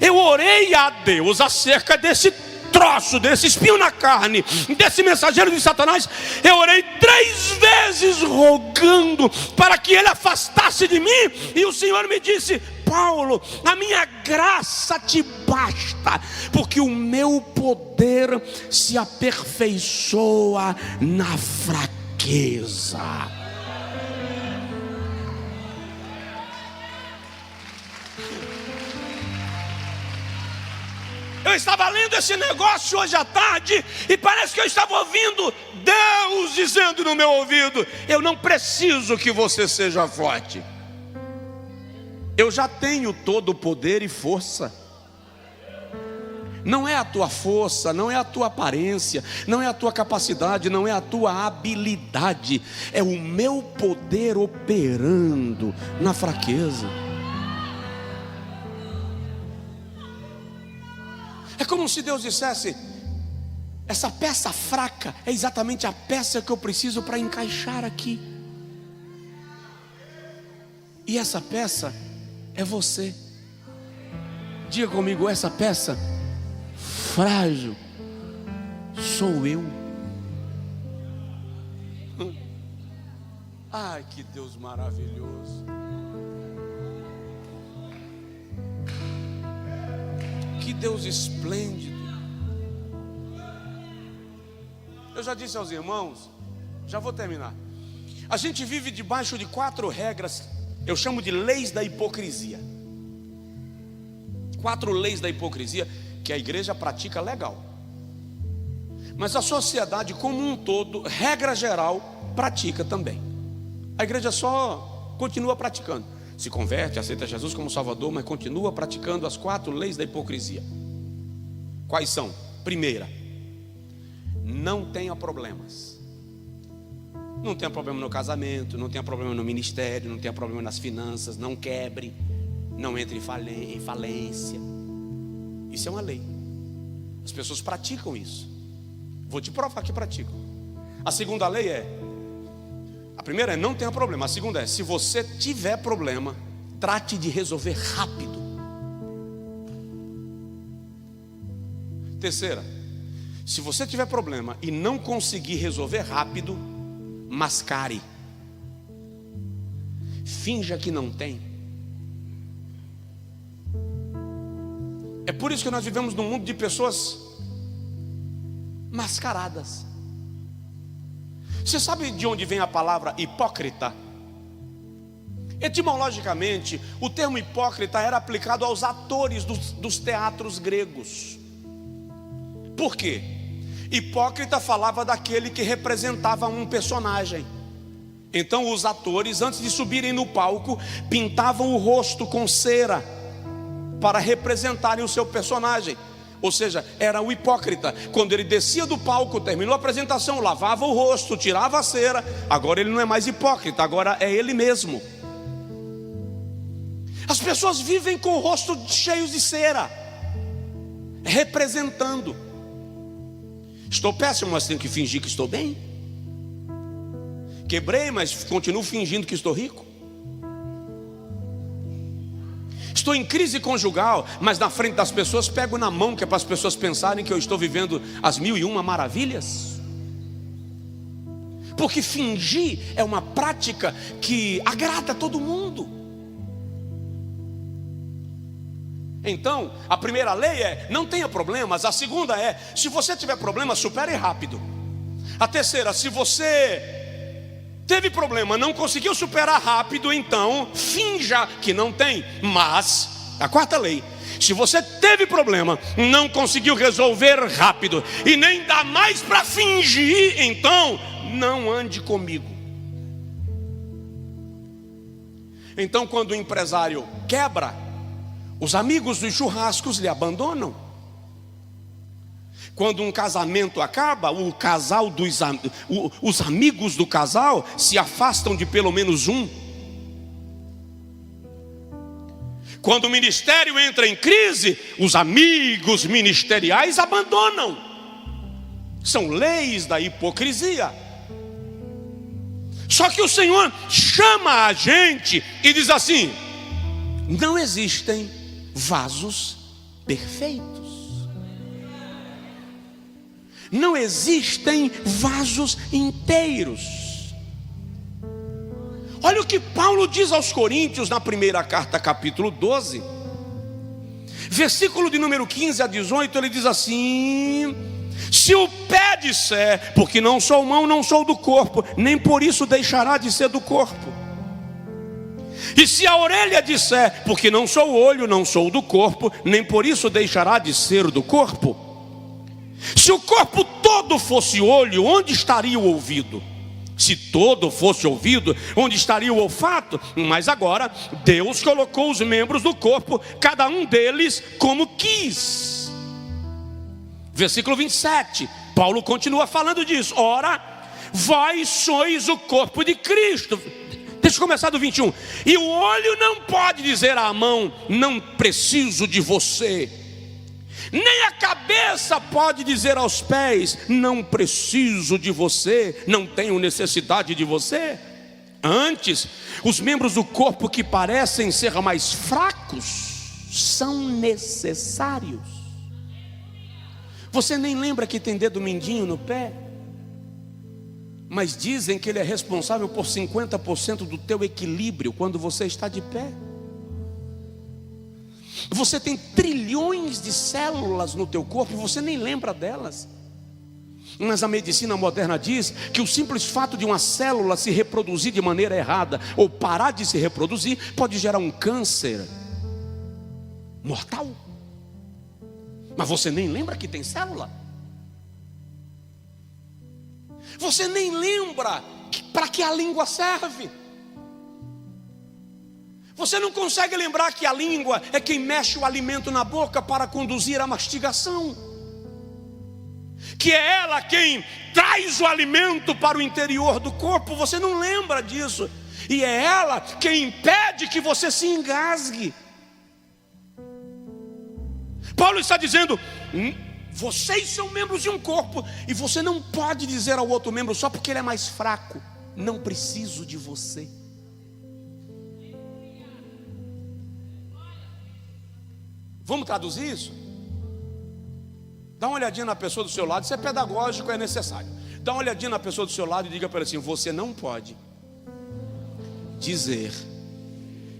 [SPEAKER 1] Eu orei a Deus acerca desse troço, desse espinho na carne, desse mensageiro de Satanás. Eu orei 3 vezes rogando para que ele afastasse de mim, e o Senhor me disse: Paulo, a minha graça te basta, porque o meu poder se aperfeiçoa na fraqueza. Eu estava lendo esse negócio hoje à tarde e parece que eu estava ouvindo Deus dizendo no meu ouvido: eu não preciso que você seja forte. Eu já tenho todo o poder e força. Não é a tua força, não é a tua aparência, não é a tua capacidade, não é a tua habilidade. É o meu poder operando na fraqueza. É como se Deus dissesse: essa peça fraca é exatamente a peça que eu preciso para encaixar aqui. E essa peça é você. Diga comigo, essa peça frágil sou eu. Ai, que Deus maravilhoso. Que Deus esplêndido. Eu já disse aos irmãos, já vou terminar. A gente vive debaixo de 4 regras, eu chamo de leis da hipocrisia. 4 leis da hipocrisia que a igreja pratica legal, mas a sociedade como um todo, regra geral, pratica também. A igreja só continua praticando, se converte, aceita Jesus como Salvador, mas continua praticando as 4 leis da hipocrisia. Quais são? Primeira, não tenha problemas. Não tenha problema no casamento, não tenha problema no ministério, não tenha problema nas finanças, não quebre, não entre em falência. Isso é uma lei. As pessoas praticam isso. Vou te provar que praticam. A segunda lei a primeira é não tenha problema. A segunda é, se você tiver problema, trate de resolver rápido. Terceira, se você tiver problema e não conseguir resolver rápido, mascare. Finja que não tem. É por isso que nós vivemos num mundo de pessoas mascaradas. Você sabe de onde vem a palavra hipócrita? Etimologicamente, o termo hipócrita era aplicado aos atores dos teatros gregos. Por quê? Hipócrita falava daquele que representava um personagem. Então os atores, antes de subirem no palco, pintavam o rosto com cera para representarem o seu personagem. Ou seja, era o hipócrita. Quando ele descia do palco, terminou a apresentação, lavava o rosto, tirava a cera. Agora ele não é mais hipócrita, agora é ele mesmo. As pessoas vivem com o rosto cheio de cera, representando. Estou péssimo, mas tenho que fingir que estou bem. Quebrei, mas continuo fingindo que estou rico. Estou em crise conjugal, mas na frente das pessoas pego na mão, que é para as pessoas pensarem que eu estou vivendo as 1001 maravilhas. Porque fingir é uma prática que agrada a todo mundo. Então, a primeira lei é, não tenha problemas. A segunda é, se você tiver problema, supere rápido. A terceira, se você teve problema, não conseguiu superar rápido, então finja que não tem. Mas, a quarta lei, se você teve problema, não conseguiu resolver rápido e nem dá mais para fingir, então não ande comigo. Então, quando o empresário quebra, os amigos dos churrascos lhe abandonam. Quando um casamento acaba, os amigos do casal se afastam de pelo menos um. Quando o ministério entra em crise, os amigos ministeriais abandonam. São leis da hipocrisia. Só que o Senhor chama a gente e diz assim: não existem vasos perfeitos. Não existem vasos inteiros. Olha o que Paulo diz aos Coríntios na primeira carta, capítulo 12, versículo de número 15 a 18, ele diz assim: se o pé disser, porque não sou mão, não sou do corpo, nem por isso deixará de ser do corpo. E se a orelha disser, porque não sou olho, não sou do corpo, nem por isso deixará de ser do corpo. Se o corpo todo fosse olho, onde estaria o ouvido? Se todo fosse ouvido, onde estaria o olfato? Mas agora Deus colocou os membros do corpo, cada um deles como quis. Versículo 27, Paulo continua falando disso. Ora, vós sois o corpo de Cristo. Deixa eu começar do 21. E o olho não pode dizer à mão, não preciso de você. Nem a cabeça pode dizer aos pés: não preciso de você, não tenho necessidade de você. Antes, os membros do corpo que parecem ser mais fracos são necessários. Você nem lembra que tem dedo mindinho no pé? Mas dizem que ele é responsável por 50% do teu equilíbrio quando você está de pé. Você tem trilhões de células no teu corpo e você nem lembra delas. Mas a medicina moderna diz que o simples fato de uma célula se reproduzir de maneira errada ou parar de se reproduzir pode gerar um câncer mortal. Mas você nem lembra que tem célula. Você nem lembra para que a língua serve. Você não consegue lembrar que a língua é quem mexe o alimento na boca para conduzir a mastigação, que é ela quem traz o alimento para o interior do corpo. Você não lembra disso. E é ela quem impede que você se engasgue. Paulo está dizendo: vocês são membros de um corpo, e você não pode dizer ao outro membro só porque ele é mais fraco: não preciso de você. Vamos traduzir isso? Dá uma olhadinha na pessoa do seu lado. Isso é pedagógico, é necessário. Dá uma olhadinha na pessoa do seu lado e diga para ela assim: você não pode dizer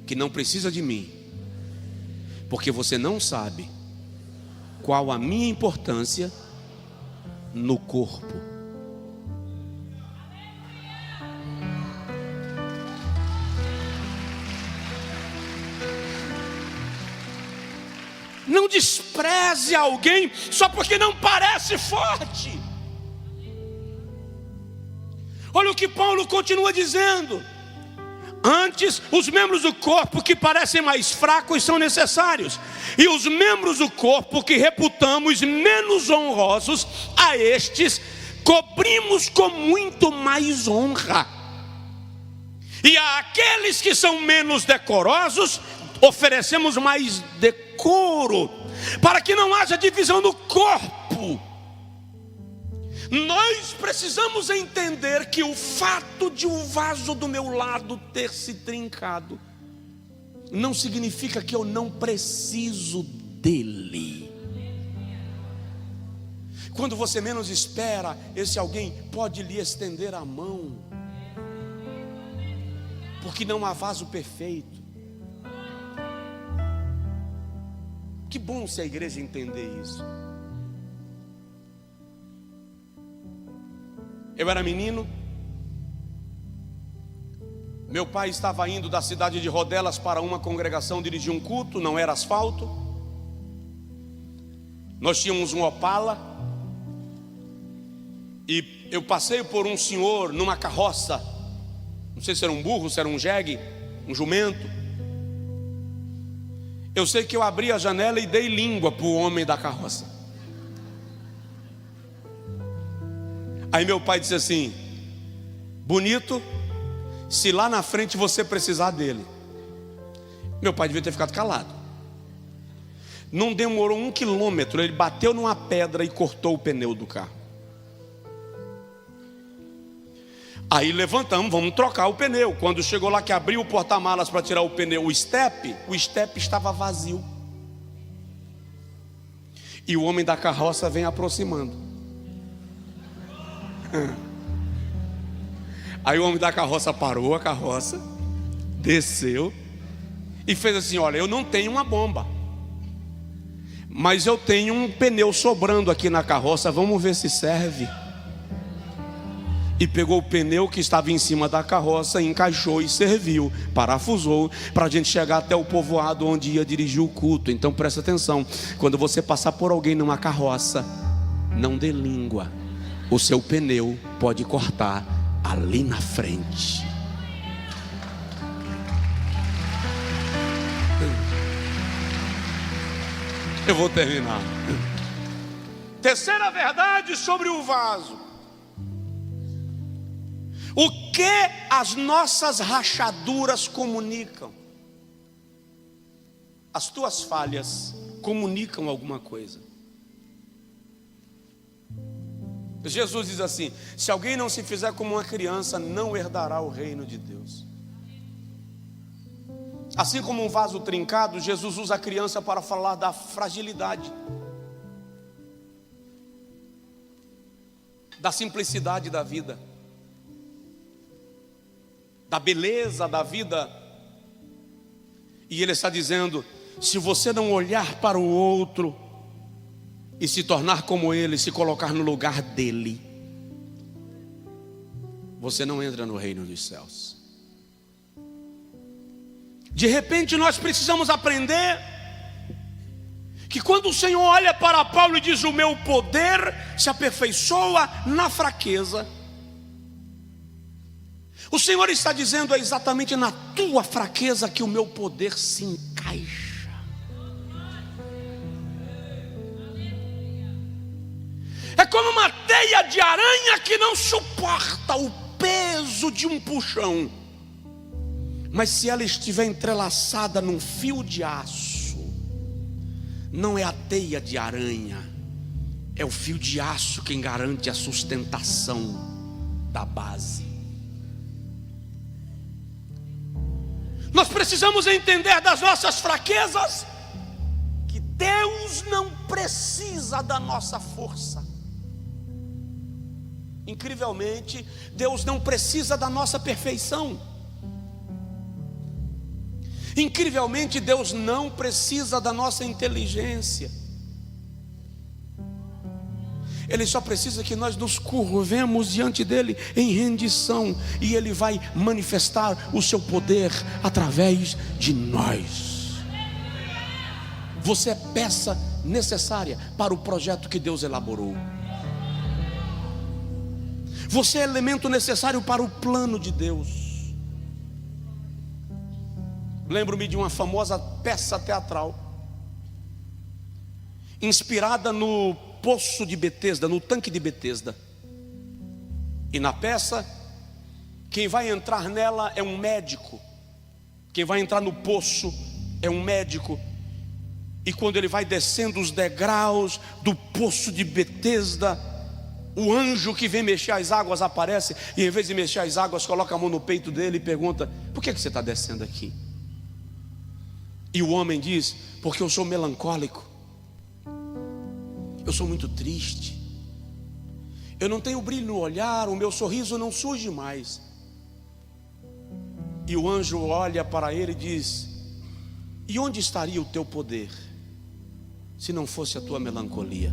[SPEAKER 1] que não precisa de mim, porque você não sabe qual a minha importância no corpo. Não despreze alguém só porque não parece forte. Olha o que Paulo continua dizendo: antes, os membros do corpo que parecem mais fracos são necessários, e os membros do corpo que reputamos menos honrosos, a estes cobrimos com muito mais honra. E a aqueles que são menos decorosos, oferecemos mais decoro, para que não haja divisão no corpo. Nós precisamos entender que o fato de o vaso do meu lado ter se trincado não significa que eu não preciso dele. Quando você menos espera, esse alguém pode lhe estender a mão, porque não há vaso perfeito. Que bom se a igreja entender isso. Eu era menino, meu pai estava indo da cidade de Rodelas para uma congregação dirigir um culto, não era asfalto. Nós tínhamos um Opala, e eu passei por um senhor numa carroça, não sei se era um burro, se era um jegue, um jumento. Eu sei que eu abri a janela e dei língua para o homem da carroça. Aí meu pai disse assim: bonito, se lá na frente você precisar dele. Meu pai devia ter ficado calado. Não demorou 1 quilômetro, ele bateu numa pedra e cortou o pneu do carro. Aí levantamos, vamos trocar o pneu. Quando chegou lá que abriu o porta-malas para tirar o pneu, o estepe estava vazio. E o homem da carroça vem aproximando. Aí o homem da carroça parou a carroça, desceu e fez assim: olha, eu não tenho uma bomba, mas eu tenho um pneu sobrando aqui na carroça, vamos ver se serve. E pegou o pneu que estava em cima da carroça, encaixou e serviu, parafusou, para a gente chegar até o povoado onde ia dirigir o culto. Então presta atenção: quando você passar por alguém numa carroça, não dê língua, o seu pneu pode cortar ali na frente. Eu vou terminar. Terceira verdade sobre o vaso: o que as nossas rachaduras comunicam? As tuas falhas comunicam alguma coisa. Jesus diz assim: se alguém não se fizer como uma criança, não herdará o reino de Deus. Assim como um vaso trincado, Jesus usa a criança para falar da fragilidade, da simplicidade da vida, da beleza da vida. E ele está dizendo: se você não olhar para o outro e se tornar como ele, se colocar no lugar dele, você não entra no reino dos céus. De repente nós precisamos aprender que quando o Senhor olha para Paulo e diz: o meu poder se aperfeiçoa na fraqueza, o Senhor está dizendo: é exatamente na tua fraqueza que o meu poder se encaixa. É como uma teia de aranha que não suporta o peso de um puxão, mas se ela estiver entrelaçada num fio de aço, não é a teia de aranha, é o fio de aço quem garante a sustentação da base. Nós precisamos entender das nossas fraquezas que Deus não precisa da nossa força. Incrivelmente, Deus não precisa da nossa perfeição. Incrivelmente, Deus não precisa da nossa inteligência. Ele só precisa que nós nos curvemos diante dele em rendição, e ele vai manifestar o seu poder através de nós. Você é peça necessária para o projeto que Deus elaborou. Você é elemento necessário para o plano de Deus. Lembro-me de uma famosa peça teatral, inspirada no poço de Betesda, no tanque de Betesda. E na peça, quem vai entrar nela é um médico. Quem vai entrar no poço é um médico. E quando ele vai descendo os degraus do poço de Betesda, o anjo que vem mexer as águas aparece, e em vez de mexer as águas, coloca a mão no peito dele e pergunta: por que você está descendo aqui? E o homem diz: porque eu sou melancólico, eu sou muito triste, eu não tenho brilho no olhar, o meu sorriso não surge mais. E o anjo olha para ele e diz: e onde estaria o teu poder se não fosse a tua melancolia?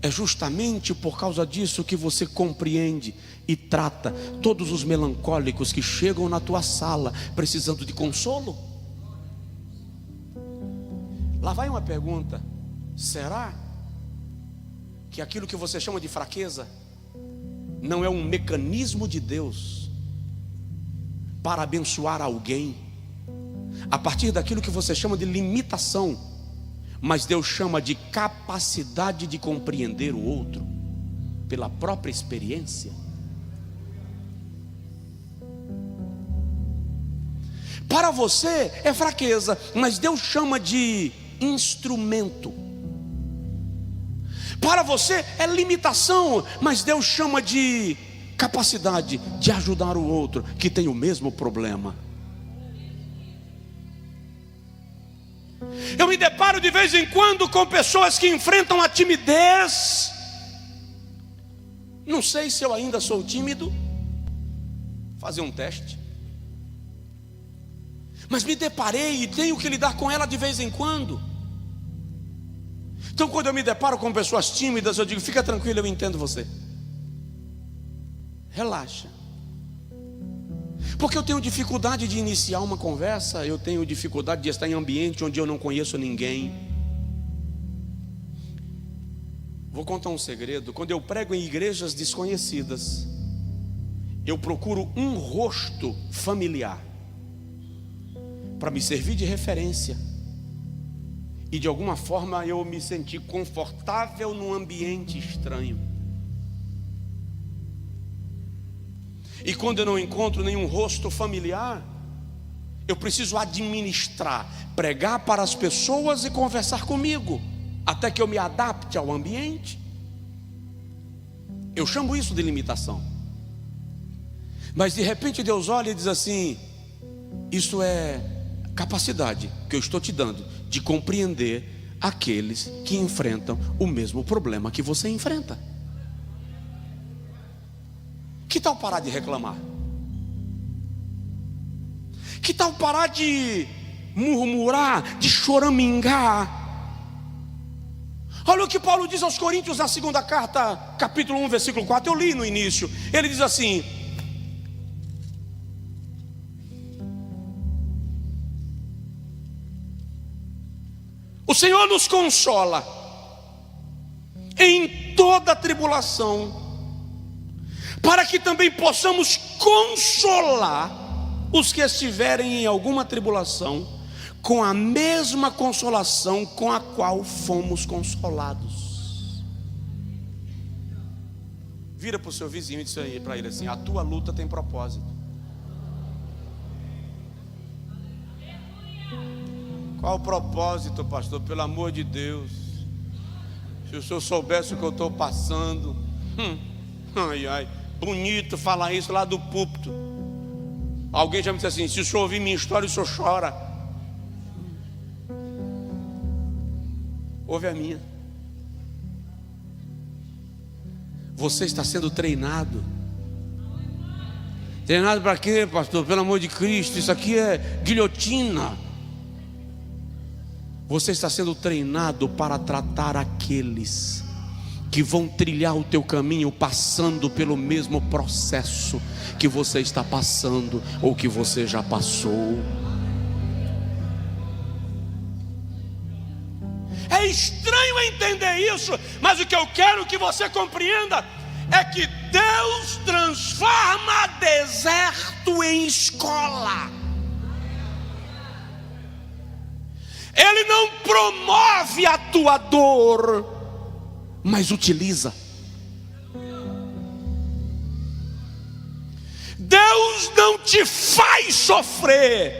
[SPEAKER 1] É justamente por causa disso que você compreende e trata todos os melancólicos que chegam na tua sala precisando de consolo. Lá vai uma pergunta: será que aquilo que você chama de fraqueza não é um mecanismo de Deus para abençoar alguém a partir daquilo que você chama de limitação, mas Deus chama de capacidade de compreender o outro pela própria experiência? Para você é fraqueza, mas Deus chama de instrumento. Para você é limitação, mas Deus chama de capacidade de ajudar o outro que tem o mesmo problema. Eu me deparo de vez em quando com pessoas que enfrentam a timidez. Não sei se eu ainda sou tímido. Fazer um teste. Mas me deparei e tenho que lidar com ela de vez em quando. Então, quando eu me deparo com pessoas tímidas, eu digo: fica tranquilo, eu entendo você. Relaxa. Porque eu tenho dificuldade de iniciar uma conversa, eu tenho dificuldade de estar em ambiente onde eu não conheço ninguém. Vou contar um segredo: quando eu prego em igrejas desconhecidas, eu procuro um rosto familiar para me servir de referência, e de alguma forma eu me senti confortável num ambiente estranho. E quando eu não encontro nenhum rosto familiar, eu preciso administrar, pregar para as pessoas e conversar comigo, até que eu me adapte ao ambiente. Eu chamo isso de limitação. Mas de repente Deus olha e diz assim: isso é capacidade que eu estou te dando de compreender aqueles que enfrentam o mesmo problema que você enfrenta. Que tal parar de reclamar? Que tal parar de murmurar, de choramingar? Olha o que Paulo diz aos Coríntios na segunda carta, capítulo 1, versículo 4. Eu li no início. Ele diz assim: o Senhor nos consola em toda tribulação, para que também possamos consolar os que estiverem em alguma tribulação, com a mesma consolação com a qual fomos consolados. Vira para o seu vizinho e diz para ele assim: a tua luta tem propósito. Qual o propósito, pastor? Pelo amor de Deus, se o senhor soubesse o que eu estou passando. Ai, ai, bonito falar isso lá do púlpito. Alguém já me disse assim: se o senhor ouvir minha história, o senhor chora. Ouve a minha. Você está sendo treinado. Treinado para quê, pastor? Pelo amor de Cristo, isso aqui é guilhotina. Você está sendo treinado para tratar aqueles que vão trilhar o teu caminho passando pelo mesmo processo que você está passando ou que você já passou. É estranho entender isso, mas o que eu quero que você compreenda é que Deus transforma deserto em escola. Ele não promove a tua dor, mas utiliza. Deus não te faz sofrer,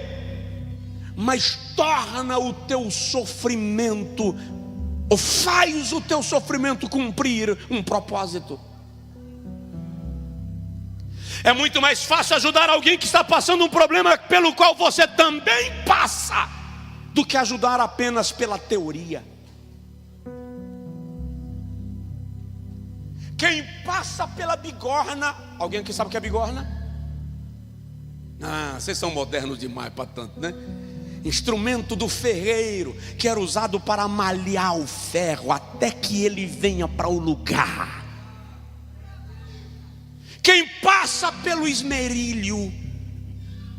[SPEAKER 1] mas torna o teu sofrimento, ou faz o teu sofrimento cumprir um propósito. É muito mais fácil ajudar alguém que está passando um problema pelo qual você também passa, do que ajudar apenas pela teoria. Quem passa pela bigorna, alguém aqui sabe o que é bigorna? Vocês são modernos demais para tanto, né? Instrumento do ferreiro, que era usado para malhar o ferro até que ele venha para o lugar. Quem passa pelo esmerilho,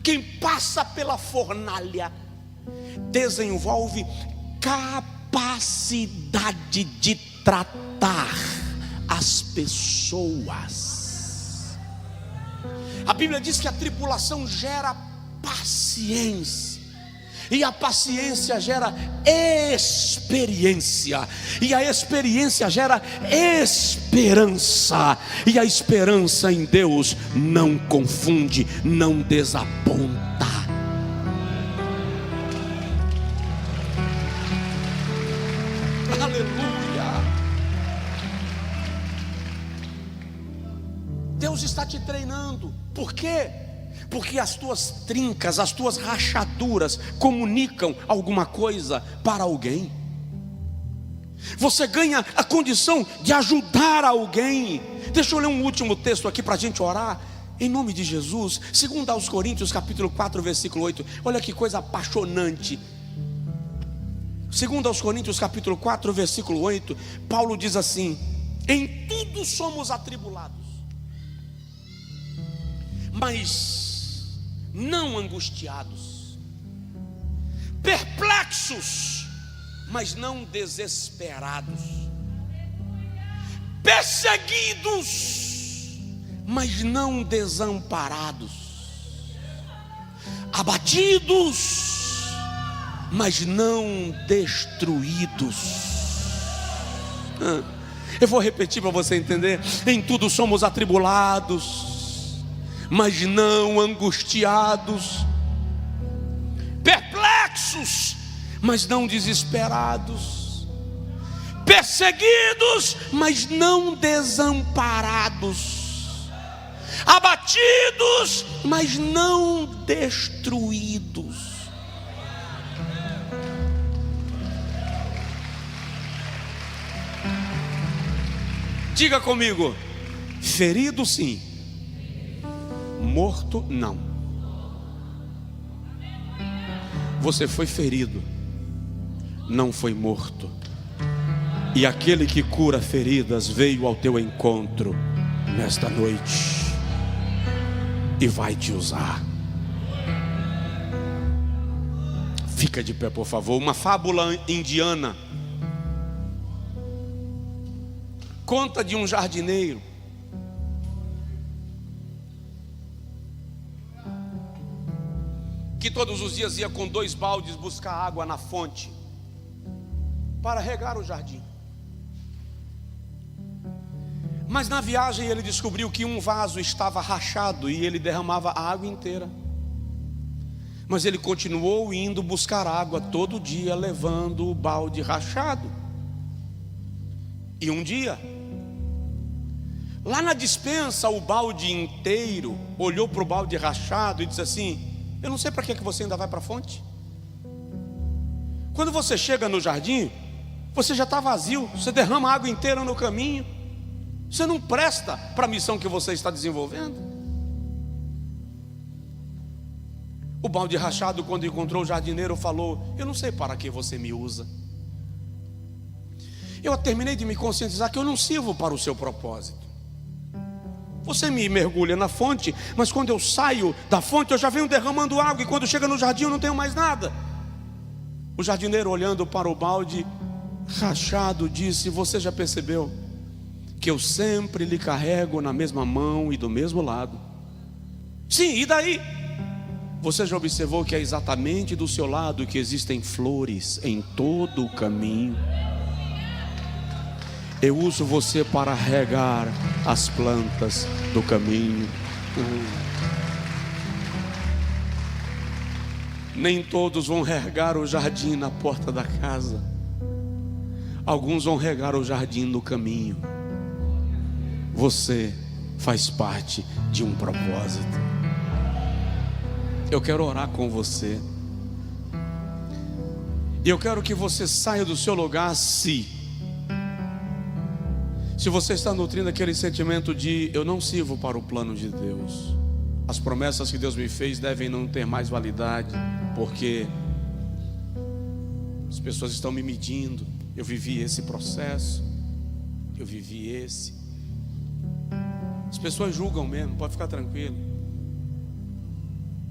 [SPEAKER 1] quem passa pela fornalha, desenvolve capacidade de tratar as pessoas. A Bíblia diz que a tribulação gera paciência, e a paciência gera experiência, e a experiência gera esperança, e a esperança em Deus não confunde, não desaponta. Aleluia! Deus está te treinando. Por quê? Porque as tuas trincas, as tuas rachaduras comunicam alguma coisa para alguém. Você ganha a condição de ajudar alguém. Deixa eu ler um último texto aqui para a gente orar. Em nome de Jesus, 2 Coríntios capítulo 4, versículo 8. Olha que coisa apaixonante. 2 Coríntios capítulo 4, versículo 8. Paulo diz assim: em tudo somos atribulados, mas não angustiados, perplexos, mas não desesperados, perseguidos, mas não desamparados, abatidos, mas não destruídos. Eu vou repetir para você entender. Em tudo somos atribulados, mas não angustiados, dispersos, mas não desesperados, perseguidos, mas não desamparados, abatidos, mas não destruídos. Diga comigo: ferido sim, morto não. Você foi ferido, não foi morto. E aquele que cura feridas veio ao teu encontro nesta noite e vai te usar. Fica de pé, por favor. Uma fábula indiana conta de um jardineiro que todos os dias ia com 2 baldes buscar água na fonte para regar o jardim. Mas na viagem ele descobriu que um vaso estava rachado e ele derramava a água inteira. Mas ele continuou indo buscar água todo dia, levando o balde rachado. E um dia, lá na despensa, o balde inteiro olhou para o balde rachado e disse assim: eu não sei para que você ainda vai para a fonte. Quando você chega no jardim, você já está vazio, você derrama a água inteira no caminho, você não presta para a missão que você está desenvolvendo. O balde rachado, quando encontrou o jardineiro, falou: eu não sei para que você me usa. Eu terminei de me conscientizar que eu não sirvo para o seu propósito. Você me mergulha na fonte, mas quando eu saio da fonte eu já venho derramando água, e quando chega no jardim eu não tenho mais nada. O jardineiro, olhando para o balde rachado, disse: você já percebeu que eu sempre lhe carrego na mesma mão e do mesmo lado? Sim, e daí? Você já observou que é exatamente do seu lado que existem flores em todo o caminho? Eu uso você para regar as plantas do caminho. Nem todos vão regar o jardim na porta da casa. Alguns vão regar o jardim no caminho. Você faz parte de um propósito. Eu quero orar com você. E eu quero que você saia do seu lugar se você está nutrindo aquele sentimento de eu não sirvo para o plano de Deus. As promessas que Deus me fez devem não ter mais validade, porque as pessoas estão me medindo. Eu vivi esse processo, eu vivi esse. As pessoas julgam mesmo, pode ficar tranquilo.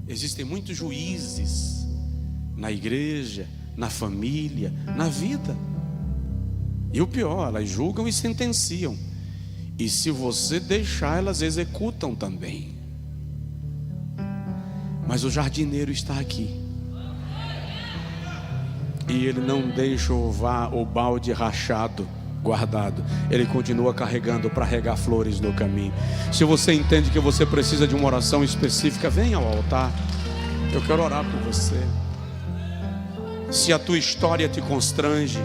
[SPEAKER 1] Existem muitos juízes na igreja, na família, na vida. E o pior, elas julgam e sentenciam. E se você deixar, elas executam também. Mas o jardineiro está aqui. E ele não deixa o balde rachado guardado. Ele continua carregando para regar flores no caminho. Se você entende que você precisa de uma oração específica, venha ao altar. Eu quero orar por você. Se a tua história te constrange,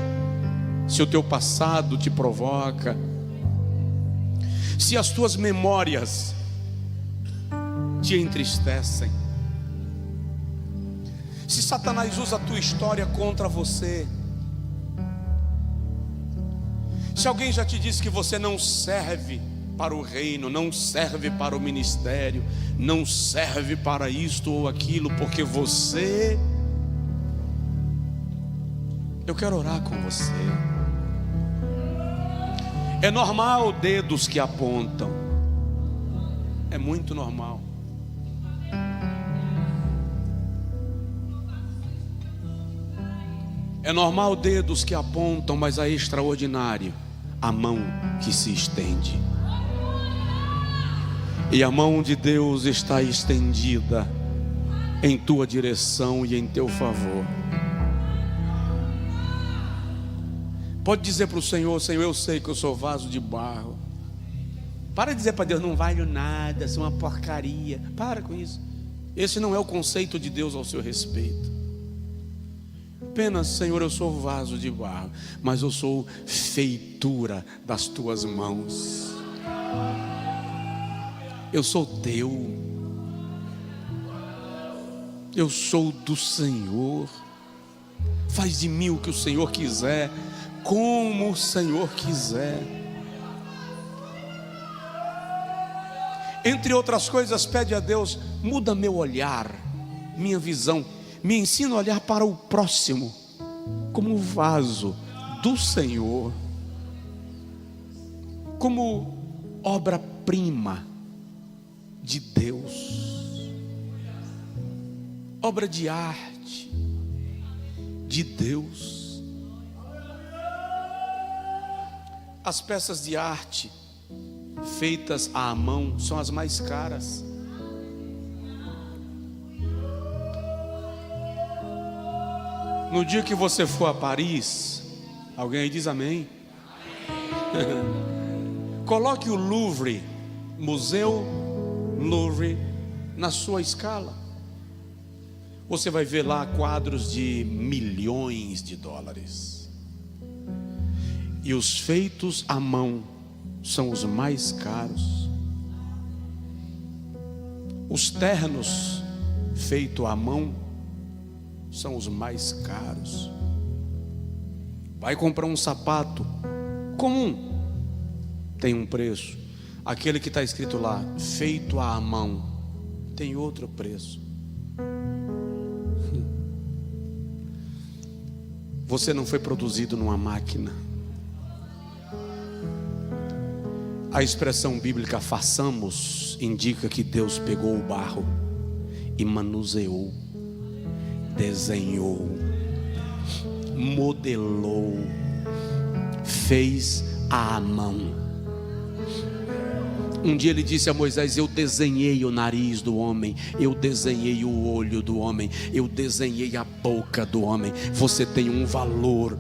[SPEAKER 1] se o teu passado te provoca, se as tuas memórias te entristecem, se Satanás usa a tua história contra você, se alguém já te disse que você não serve para o reino, não serve para o ministério, não serve para isto ou aquilo, porque você... Eu quero orar com você. É normal dedos que apontam. É muito normal. É normal dedos que apontam, mas é extraordinário a mão que se estende. E a mão de Deus está estendida em tua direção e em teu favor. Pode dizer para o Senhor: Senhor, eu sei que eu sou vaso de barro. Para de dizer para Deus: não valho nada, sou uma porcaria. Para com isso. Esse não é o conceito de Deus ao seu respeito. Apenas, Senhor, eu sou vaso de barro, mas eu sou feitura das tuas mãos. Eu sou teu. Eu sou do Senhor. Faz de mim o que o Senhor quiser, como o Senhor quiser. Entre outras coisas, pede a Deus: muda meu olhar, minha visão. Me ensina a olhar para o próximo como vaso do Senhor, como obra-prima de Deus, obra de arte de Deus. As peças de arte feitas à mão são as mais caras. No dia que você for a Paris, alguém aí diz amém? Coloque o Louvre, Museu Louvre, na sua escala. Você vai ver lá quadros de milhões de dólares. E os feitos à mão são os mais caros. Os ternos feitos à mão são os mais caros. Vai comprar um sapato comum, tem um preço. Aquele que está escrito lá, feito à mão, tem outro preço. Você não foi produzido numa máquina. A expressão bíblica façamos indica que Deus pegou o barro e manuseou, desenhou, modelou, fez à mão. Um dia ele disse a Moisés: eu desenhei o nariz do homem, eu desenhei o olho do homem, eu desenhei a boca do homem. Você tem um valor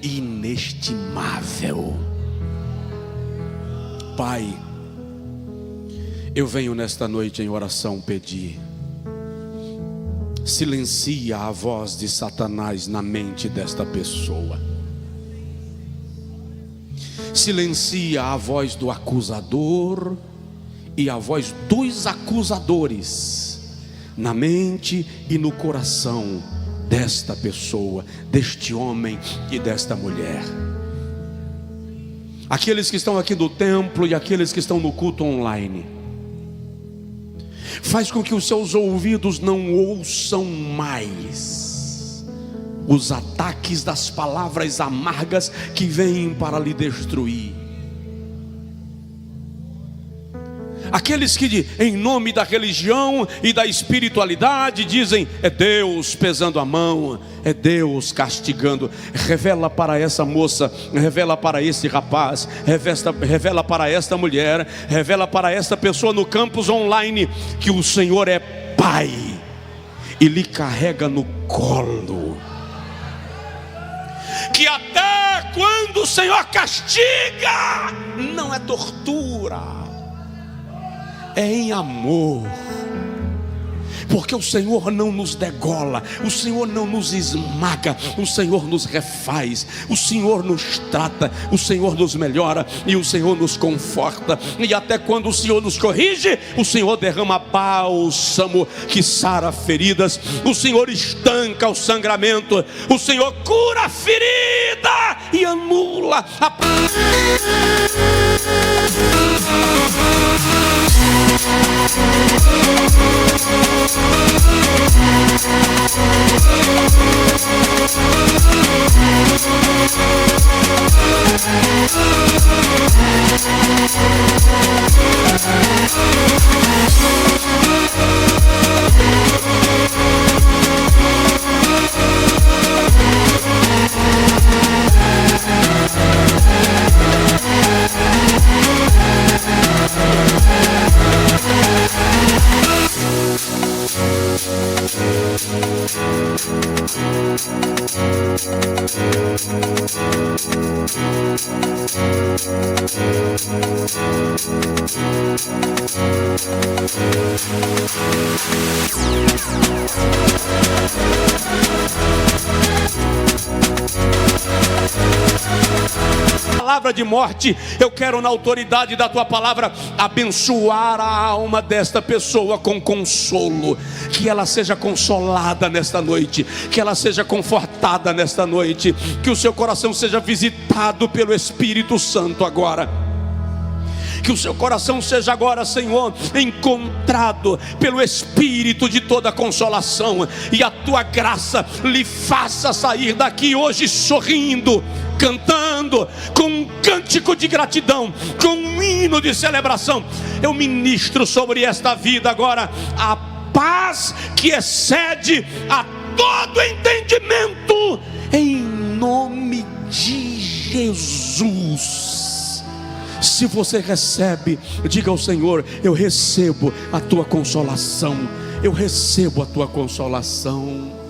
[SPEAKER 1] inestimável. Pai, eu venho nesta noite em oração pedir: silencia a voz de Satanás na mente desta pessoa. Silencia a voz do acusador e a voz dos acusadores na mente e no coração desta pessoa, deste homem e desta mulher. Aqueles que estão aqui no templo e aqueles que estão no culto online, faz com que os seus ouvidos não ouçam mais os ataques das palavras amargas que vêm para lhe destruir. Aqueles que em nome da religião e da espiritualidade dizem: é Deus pesando a mão, é Deus castigando. Revela para essa moça, revela para esse rapaz, revela para esta mulher, revela para esta pessoa no campus online que o Senhor é Pai e lhe carrega no colo. Que até quando o Senhor castiga, não é tortura, é em amor. Porque o Senhor não nos degola, o Senhor não nos esmaga, o Senhor nos refaz, o Senhor nos trata, o Senhor nos melhora e o Senhor nos conforta. E até quando o Senhor nos corrige, o Senhor derrama bálsamo que sara feridas, o Senhor estanca o sangramento, o Senhor cura a ferida e anula a Palavra de morte, eu quero na autoridade da tua palavra abençoar a alma desta pessoa com consolo, que ela seja consolada nesta noite, que ela seja confortada nesta noite, que o seu coração seja visitado pelo Espírito Santo agora. Que o seu coração seja agora, Senhor, encontrado pelo Espírito de toda consolação, e a tua graça lhe faça sair daqui hoje sorrindo, cantando, com um cântico de gratidão, com um hino de celebração. Eu ministro sobre esta vida agora a paz que excede a todo entendimento, em nome de Jesus. Se você recebe, diga ao Senhor: eu recebo a tua consolação, eu recebo a tua consolação.